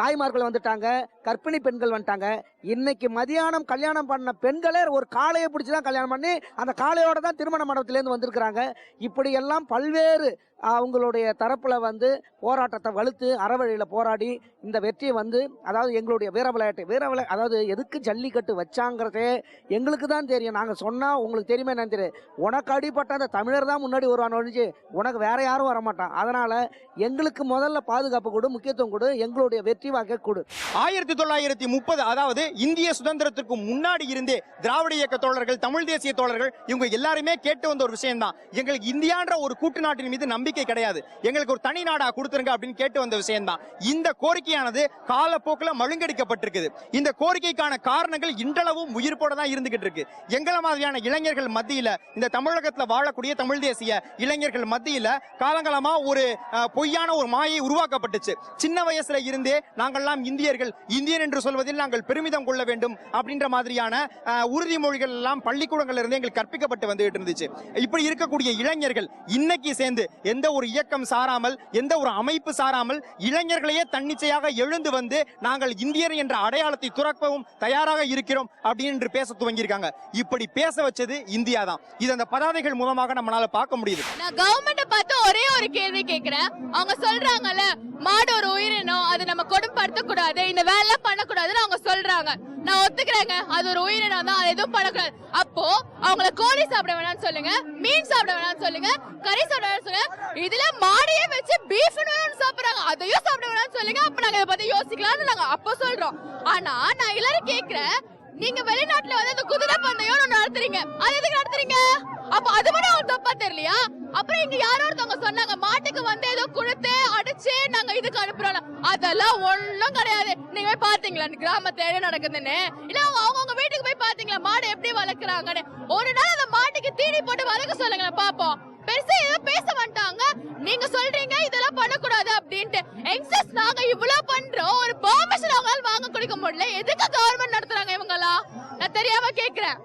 தாய்மார்கள் வந்துட்டாங்க, கர்ப்பிணி பெண்கள் வந்துட்டாங்க. இன்னைக்கு மதியானம் கல்யாணம் பண்ண பெண்களே ஒரு காளையை பிடிச்சிதான் கல்யாணம் பண்ணி அந்த காளையோட தான் திருமண மண்டபத்திலேருந்து வந்திருக்கிறாங்க. இப்படி எல்லாம் பல்வேறு அவங்களுடைய தரப்புல வந்து போராட்டத்தை வலுத்து அறவழியில போராடி இந்த வெற்றியை வந்து, அதாவது எங்களுடைய வீர விளையாட்டு அதாவது எதுக்கு ஜல்லிக்கட்டு வச்சாங்கிறதே எங்களுக்கு தான் தெரியும். நாங்கள் சொன்னா உங்களுக்கு தெரியுமே என்னன்னு தெரியும். உனக்கு அடிப்பட்ட அந்த தமிழர் தான் முன்னாடி வருவான் ஒழிஞ்சு உனக்கு வேற யாரும் வரமாட்டான். அதனால எங்களுக்கு முதல்ல பாதுகாப்பு கொடு, முக்கியத்துவம் கொடு, எங்களுடைய வெற்றி வாக்கை கொடு. 1930 அதாவது இந்திய சுதந்திரத்திற்கு முன்னாடி இருந்தே திராவிட இயக்க தோழர்கள், தமிழ் தேசிய தோழர்கள் இவங்க எல்லாருமே கேட்டு வந்த ஒரு விஷயம் தான், எங்களுக்கு இந்தியான்ற ஒரு கூட்டு நாட்டின் மீது நம்பிக்கை கிடையாது, எங்களுக்கு ஒரு தனி நாடா கொடுத்துருங்க அப்படின்னு கேட்டு வந்த விஷயம் தான். இந்த கோரிக்கையானது காலப்போக்கில் மழுங்கடிக்கப்பட்டிருக்குது. இந்த கோரிக்கைக்கான காரணங்கள் இன்றளவும் உயிர்ப்போட தான் இருந்துகிட்டு இருக்கு. எங்களை மாதிரியான இளைஞர்கள் மத்தியில, இந்த தமிழகத்தில் வாழக்கூடிய தமிழ் தேசிய இளைஞர்கள் மத்தியில காலங்காலமா ஒரு பொய்யான ஒரு மாயை உருவாக்கப்பட்டுச்சு. சின்ன வயசுல இருந்தே நாங்கள்லாம் இந்தியர்கள், இந்தியன் என்று சொல்வதில் நாங்கள் பெருமிதம் கொள்ள வேண்டும் அப்படின்ற மாதிரியான உறுதிமொழிகள் எல்லாம் பள்ளிக்கூடங்கள்ல இருந்து எங்களுக்கு கற்பிக்கப்பட்டு வந்துகிட்டு இருந்துச்சு. இப்படி இருக்கக்கூடிய இளைஞர்கள் இன்னைக்கு சேர்ந்து எந்த ஒரு இயக்கம் சாராமல், எந்த ஒரு அமைப்பு சாராமல் இளைஞர்களையே தன்னிச்சையாக எழுந்து வந்து நாங்கள் இந்தியர் என்ற அடையாளத்தை துறக்கவும் தயாராக இருக்கிறோம் அப்படின்னு பேச துவங்கியிருக்காங்க. இப்படி பேச வச்சது இந்தியா தான். இது அந்த பதாதைகள் மூலமாக நம்மளால பார்க்க முடியுது. நான் கவர்மெண்ட்டை பார்த்து ஒரே ஒரு கேள்வி கேட்கிறேன். அவங்க சொல்றாங்கல்ல, மாடு ஒரு உயிரினம், அது நம்ம கொடுமைப்படுத்த கூடாது, இந்த வேலை பண்ணக்கூடாதுன்னு அவங்க சொல்றாங்க. நான் ஒத்துக்கிறேங்க, அது ஒரு உயிரினம் தான், அது எதுவும் பண்ணக்கூடாது. அப்போ அவங்கள கோழி சாப்பிட வேணாம்னு சொல்லுங்க, மீன் சாப்பிட வேணாம்னு சொல்லுங்க, கறி சாப்பிட வேணாம்னு சொல்லுங்க. இதுல மாடையே வச்சு பீஃப் சாப்பிடுறாங்க, அதையும் சாப்பிட வேணாம்னு சொல்லுங்க. அப்ப நாங்க இதை பத்தி யோசிக்கலாம்னு நாங்க அப்ப சொல்றோம். ஆனா நான் எல்லாரும் கேக்குறேன், நீங்க வெளிநாட்டுல வந்து அந்த குதிரை பந்தயம் நடத்துறீங்க, அது எதுக்கு நடத்துறீங்க? அப்ப அது மட்டும் அவங்க தப்பா தெரியலையா? அப்புறம் இங்க யாரோ ஒருத்தவங்க சொன்னாங்க, மாட்டுக்கு வந்து ஏதோ கொடுத்து அடிச்சு நாங்க இதுக்கு அனுப்புறோம். அதெல்லாம் ஒண்ணும் கிடையாது. நீங்க போய் பாத்தீங்களா கிராமத்துல என்ன நடக்குதுன்னு? இல்ல அவங்க வீட்டுக்கு போய் பாத்தீங்களா மாடு எப்படி வளர்க்குறாங்கன்னு? ஒரு நாள் அந்த மாட்டுக்கு தீனி போட்டு வளர்க்க சொல்லுங்களேன் பாப்போம். பெருசா ஏதோ பேச மாட்டாங்க. நீங்க சொல்றீங்க இதெல்லாம் பண்ணக்கூடாது அப்படின்ட்டு. எக்ஸஸ் நாங்க இவ்வளவு பண்றோம், ஒரு பெர்மிஷன் அவங்களால வாங்க கொடுக்க முடியல. எதுக்கு கவர்மெண்ட் நடத்துறாங்க இவங்களா? நான் தெரியாம கேக்குறேன்.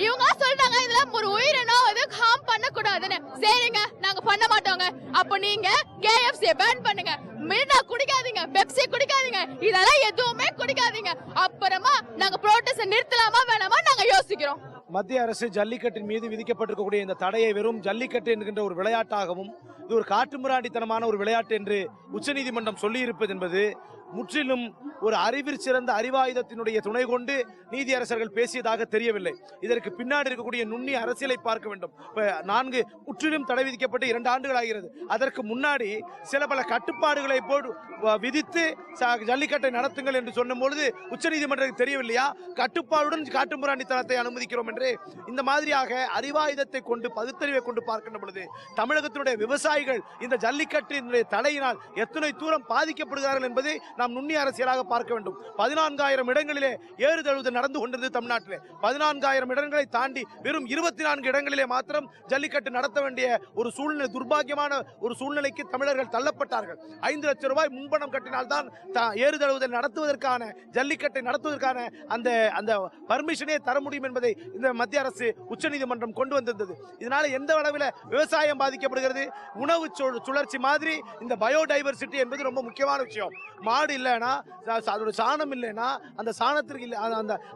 இவங்க சொல்றாங்க இதெல்லாம் ஒரு உயிரினம், எதுக்கு ஹார்ம் பண்ணக்கூடாதுன்னு. சரிங்க, நாங்க பண்ண மாட்டோங்க. அப்ப நீங்க KFC பேன் பண்ணுங்க, மிரிண்டா குடிக்காதீங்க, பெப்சி குடிக்காதீங்க, இதெல்லாம் எதுவுமே குடிக்காதீங்க. அப்புறமா நாங்க புரோட்டஸ்ட் நிறுத்தலாமா வேணாமா நாங்க யோசிக்கிறோம். மத்திய அரசு ஜல்லிக்கட்டின் மீது விதிக்கப்பட்டிருக்கக்கூடிய இந்த தடையை வெறும் ஜல்லிக்கட்டு என்கின்ற ஒரு விளையாட்டாகவும், இது ஒரு காட்டுமிராண்டித்தனமான ஒரு விளையாட்டு என்று உச்சநீதிமன்றம் சொல்லியிருப்பது என்பது முற்றிலும் ஒரு அறிவிற் சிறந்த அறிவாயுதத்தினுடைய துணை கொண்டு நீதியரசர்கள் பேசியதாக தெரியவில்லை. இதற்கு பின்னாடி இருக்கக்கூடிய நுண்ணிய அரசியலை பார்க்க வேண்டும். இப்ப முற்றிலும் தடை விதிக்கப்பட்டு 2 ஆண்டுகள் ஆகிறது. அதற்கு முன்னாடி சில பல கட்டுப்பாடுகளை விதித்து ஜல்லிக்கட்டை நடத்துங்கள் என்று சொன்னும் பொழுது உச்சநீதிமன்றத்துக்கு தெரியவில்லையா கட்டுப்பாடுடன் காட்டுமிராண்டித்தனத்தை அனுமதிக்கிறோம் என்று? இந்த மாதிரியாக அறிவாயுதத்தை கொண்டு, பகுத்தறிவை கொண்டு பார்க்கின்ற பொழுது தமிழகத்தினுடைய விவசாயிகள் இந்த ஜல்லிக்கட்டினுடைய தடையினால் எத்தனை தூரம் பாதிக்கப்படுகிறார்கள் என்பதை நாம் நுண்ணிய அரசியலாக பார்க்க வேண்டும். 14,000 இடங்களிலே ஏறுதழுவுதல் நடந்து கொண்டிருந்தது தமிழ்நாட்டிலே. 14,000 இடங்களை தாண்டி வெறும் 24 இடங்களிலே மாத்திரம் ஜல்லிக்கட்டு நடத்த வேண்டிய ஒரு சூழ்நிலை, துர்பாக்கியமான ஒரு சூழ்நிலைக்கு தமிழர்கள் தள்ளப்பட்டார்கள். 5 லட்சம் ரூபாய் முன்பணம் கட்டினால்தான் ஏறுதழுவுதல் நடத்துவதற்கான, ஜல்லிக்கட்டை நடத்துவதற்கான அந்த பர்மிஷனே தர முடியும் என்பதை இந்த மத்திய அரசு உச்சநீதிமன்றம் கொண்டு வந்திருந்தது. இதனால எந்த அளவில் விவசாயம் பாதிக்கப்படுகிறது? உணவு சுழற்சி மாதிரி இந்த பயோடைவர்சிட்டி என்பது ரொம்ப முக்கியமான விஷயம். மாடு இல்லைன்னா, அதோட சாணம் இல்லைன்னா, அந்த சாணத்திற்கு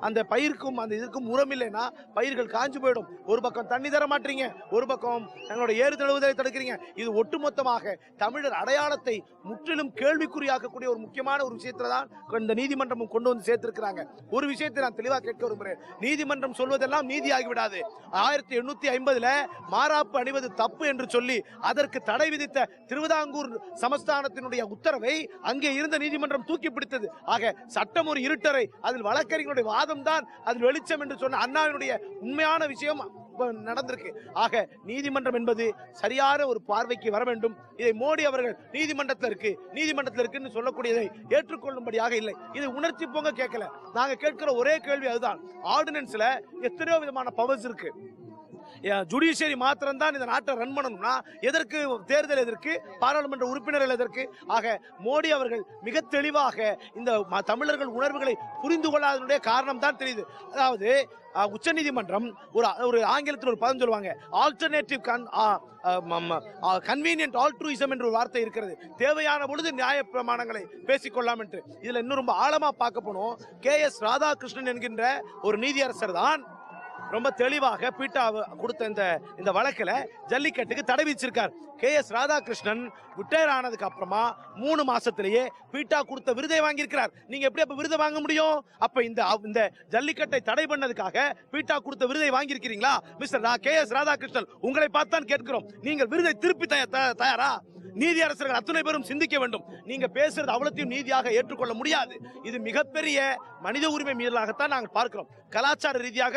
அந்த பயிருக்கும் அந்த இதுக்கும் உரம் இல்லைன்னா பயிர்கள் காஞ்சு போயிடும். ஒரு பக்கம் தண்ணி தர மாட்டீங்க, ஒரு பக்கம் எங்களோட ஏறுதழுவுதலை தடுக்கிறீங்க. இது ஒட்டுமொத்தமாக தமிழர் அடையாளத்தை முற்றிலும் கேள்விக்குறியாக்கக்கூடிய ஒரு முக்கியமான ஒரு விஷயத்துல தான் இந்த நீதிமன்றமும் கொண்டு வந்து சேர்த்திருக்கிறாங்க. ஒரு விஷயத்தை நான் தெளிவாக கேட்க விரும்புகிறேன். நீதிமன்றம் சொல்வதெல்லாம் நீதியாகி விடாது. 1850 மாராப்பு அணிவது தப்பு என்று சொல்லி அதற்கு தடை விதித்த திருவிதாங்கூர் சமஸ்தானத்தினுடைய உத்தரவை அங்கே இருந்த நீதிமன்றம் தூக்கி பிடித்தது. ஆக சட்டம் ஒரு இருட்டறை, அதில் வழக்கறிஞருடைய வாதம் தான் அதில் வெளிச்சம் என்று சொன்ன அண்ணாவினுடைய உண்மையான விஷயம் நடந்திருக்கு. ஆக நீதிமன்றம் என்பது சரியான ஒரு பார்வைக்கு வர வேண்டும். இதை மோடி அவர்கள் நீதிமன்றத்தில் இருக்குன்னு சொல்லக்கூடியதை ஏற்றுக்கொள்ளும்படியாக இல்லை. இது உணர்ச்சி போங்க கேட்கல. நாங்க கேட்கிற ஒரே கேள்வி அதுதான். ஆர்டினன்ஸ்ல எத்தனையோ விதமான பவர்ஸ் இருக்கு. ஜுடிஷியரி மாத்திரம் தான் இந்த நாட்டை ரன் பண்ணணும்னா எதற்கு தேர்தல், எதற்கு பாராளுமன்ற உறுப்பினர்கள், எதற்கு? ஆக மோடி அவர்கள் மிக தெளிவாக இந்த தமிழர்கள் உணர்வுகளை புரிந்து கொள்ளாதனுடைய காரணம் தான் தெரியுது. அதாவது உச்சநீதிமன்றம் ஒரு ஆங்கிலத்தில் ஒரு பதம் சொல்லுவாங்க, ஆல்டர்னேட்டிவ் கன்வீனியன்ட் ஆல்ட்ரூயிசம் என்ற ஒரு வார்த்தை இருக்கிறது. தேவையான பொழுது நியாய பிரமாணங்களை பேசிக்கொள்ளலாம் என்று. இதுல இன்னும் ரொம்ப ஆழமா பார்க்க போனோம். KS ராதாகிருஷ்ணன் என்கின்ற ஒரு நீதியரசர் தான் ரொம்ப தெளிவாக பீட்டா கொடுத்த இந்த வழக்கில் ஜல்லிக்கட்டுக்கு தடை விதிச்சிருக்கார். KS ராதாகிருஷ்ணன் ரிட்டையர் ஆனதுக்கு அப்புறமா 3 மாசத்திலேயே பீட்டா கொடுத்த விருதை வாங்கியிருக்கிறார். நீங்க எப்படி அப்ப விருதை வாங்க முடியும்? அப்ப இந்த ஜல்லிக்கட்டை தடை பண்ணதுக்காக பீட்டா கொடுத்த விருதை வாங்கியிருக்கிறீங்களா? மிஸ்டர் KS ராதாகிருஷ்ணன், உங்களை பார்த்தான் கேட்கிறோம். நீங்கள் விருதை திருப்பி தயாரா? நீதியரசர்கள் அத்தனை பேரும் சிந்திக்க வேண்டும். நீங்க பேசுறது அவ்வளத்தையும் நீதியாக ஏற்றுக்கொள்ள முடியாது. இது மிகப்பெரிய மனித உரிமை மீறலாகத்தான் நாங்கள் பார்க்கிறோம். கலாச்சார ரீதியாக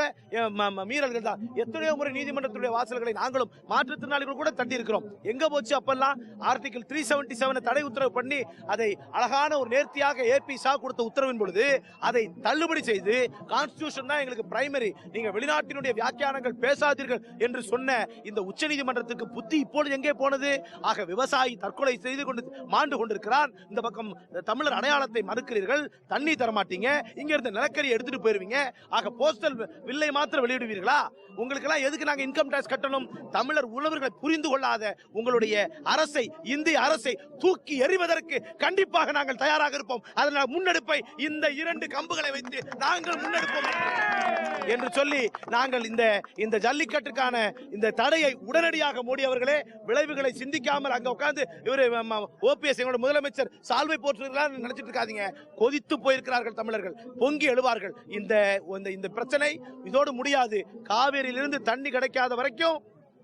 மீறல்கள் தான். எத்தனையோ முறை நீதிமன்றத்துடைய வாசல்களை நாங்களும் மாற்றுத்திறனாளிகள் கூட தட்டி இருக்கிறோம். எங்க போச்சு அப்பெல்லாம்? ஆர்டிகல் 377 தடை உத்தரவு பண்ணி அதை அழகான ஒரு நேர்த்தியாக AP ஷா கொடுத்த உத்தரவின் பொழுது அதை தள்ளுபடி செய்து கான்ஸ்டிடியூஷன் தான் எங்களுக்கு பிரைமரி, நீங்க வெளிநாட்டினுடைய வியாக்கியானங்கள் பேசாதீர்கள் என்று சொன்ன இந்த உச்சநீதிமன்றத்துக்கு புத்தி இப்பொழுது எங்கே போனது? ஆக விவசாய விவசாயி தற்கொலை செய்து கொண்டு மாண்டு கொண்டிருக்கிறான். இந்த பக்கம் தமிழர் அடையாளத்தை மறுக்கிறீர்கள், தண்ணி தரமாட்டீங்க, இங்க இருந்து நிலக்கரி எடுத்துட்டு போயிருவீங்க. ஆக போஸ்டல் வில்லை மாத்திரம் வெளியிடுவீர்களா? உங்களுக்கு எல்லாம் எதுக்கு நாங்க இன்கம் டாக்ஸ் கட்டணும்? தமிழர் உணர்வுகளை புரிந்து கொள்ளாத உங்களுடைய அரசை, இந்திய அரசை தூக்கி எறிவதற்கு கண்டிப்பாக நாங்கள் தயாராக இருப்போம். அதனால் முன்னெடுப்பை இந்த 2 கம்புகளை வைத்து நாங்கள் முன்னெடுப்போம் என்று சொல்லி நாங்கள் இந்த ஜல்லிக்கட்டுக்கான இந்த தடையை உடனடியாக மோடி அவர்களே விளைவுகளை சிந்திக்காமல் அங்க உட்கார்ந்து இவரு ஓபிஎஸ் எங்களோட முதலமைச்சர் சால்வை போட்டுருக்கிறார் நினைச்சிட்டு இருக்காதீங்க. கொதித்து போயிருக்கிறார்கள் தமிழர்கள், பொங்கி எழுவார்கள். இந்த பிரச்சனை இதோடு முடியாது. காவேரியிலிருந்து தண்ணி கிடைக்காத வரைக்கும்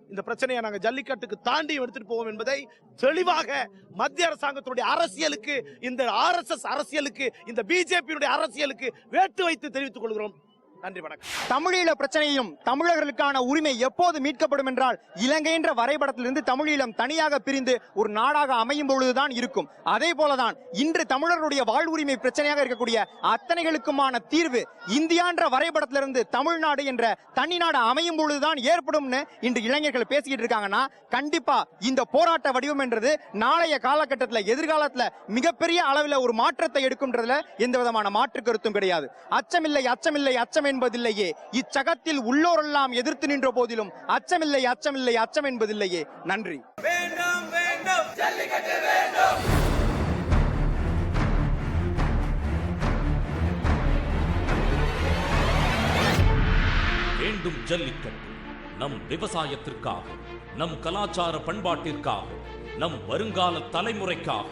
இந்த பிரச்சனையை நாங்க ஜல்லிக்கட்டுக்கு தாண்டி எடுத்துட்டு போவோம் என்பதை தெளிவாக மத்திய அரசாங்கத்துடைய அரசியலுக்கு, இந்த RSS அரசியலுக்கு, இந்த பிஜேபியுடைய அரசியலுக்கு வேட்டு வைத்து தெரிவித்துக் கொள்கிறோம். நன்றி, வணக்கம். தமிழீழ பிரச்சனையும் தமிழர்களுக்கான உரிமை எப்போது மீட்கப்படும் என்றால் இலங்கை என்ற வரைபடத்திலிருந்து தமிழீழம் தனியாக பிரிந்து ஒரு நாடாக அமையும் பொழுதுதான் இருக்கும். அதே போலதான் இன்று தமிழர்களுடைய வாழ்வுரிமை பிரச்சனையாக இருக்கக்கூடிய அத்தனைகளுக்குமான தீர்வு இந்தியா என்ற வரைபடத்திலிருந்து தமிழ்நாடு என்ற தனி நாடு அமையும் பொழுதுதான் ஏற்படும்னு இன்று இளைஞர்கள் பேசிக்கிட்டு இருக்காங்கன்னா, கண்டிப்பா இந்த போராட்ட வடிவம் என்றது நாளைய காலகட்டத்தில், எதிர்காலத்தில் மிகப்பெரிய அளவில் ஒரு மாற்றத்தை எடுக்கும்ன்றதுல எந்த விதமான மாற்று கருத்தும் கிடையாது. அச்சமில்லை அச்சமில்லை அச்சம் என்பதில்லையே, இச்சகத்தில் உள்ளோரெல்லாம் எதிர்த்து நின்ற போதிலும் அச்சமில்லை அச்சமில்லை அச்சம் என்பதில்லையே. நன்றி. வேண்டும் வேண்டும் ஜல்லிக்கட்டு வேண்டும். வேண்டும் ஜல்லிக்கட்டு. நம் விவசாயத்திற்காக, நம் கலாச்சார பண்பாட்டிற்காக, நம் வருங்கால தலைமுறைக்காக.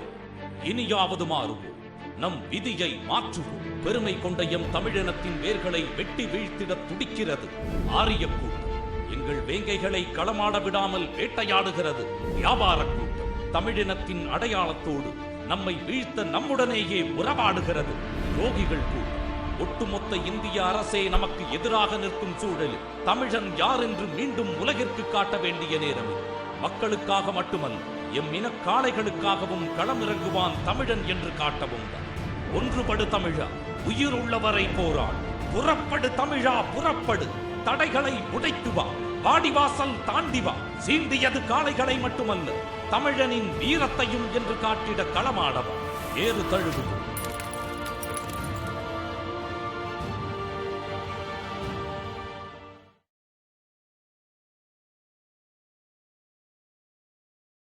இனியாவது மாறுவோம், நம் விதியை மாற்றுவோம். பெருமை கொண்ட எம் தமிழினத்தின் வேர்களை வெட்டி வீழ்த்திட துடிக்கிறது ஆரிய கூட்டம். எங்கள் வேங்கைகளை களமாட விடாமல் வேட்டையாடுகிறது வியாபார கூட்டம். தமிழினத்தின் அடையாளத்தோடு நம்மை வீழ்த்த நம்முடனேயே உறவாடுகிறது துரோகிகள் கூட்டம். ஒட்டுமொத்த இந்திய அரசே நமக்கு எதிராக நிற்கும் சூழலில் தமிழன் யார் என்று மீண்டும் உலகிற்கு காட்ட வேண்டிய நேரம். மக்களுக்காக மட்டுமல்ல, எம் இன காளைகளுக்காகவும் களமிறங்குவான் தமிழன் என்று காட்டவும் தான். ஒன்றுபடு தமிழா, உயிர் உள்ளவரை போராடு. புறப்படு தமிழா புறப்படு, தடைகளை உடைத்து வா, வாடிவாசல் தாண்டி வா. சீண்டியது காளைகளை மட்டுமல்ல, தமிழனின் வீரத்தையும் என்று காட்டிட களமாடவா. ஏறு தழுவுவோம்,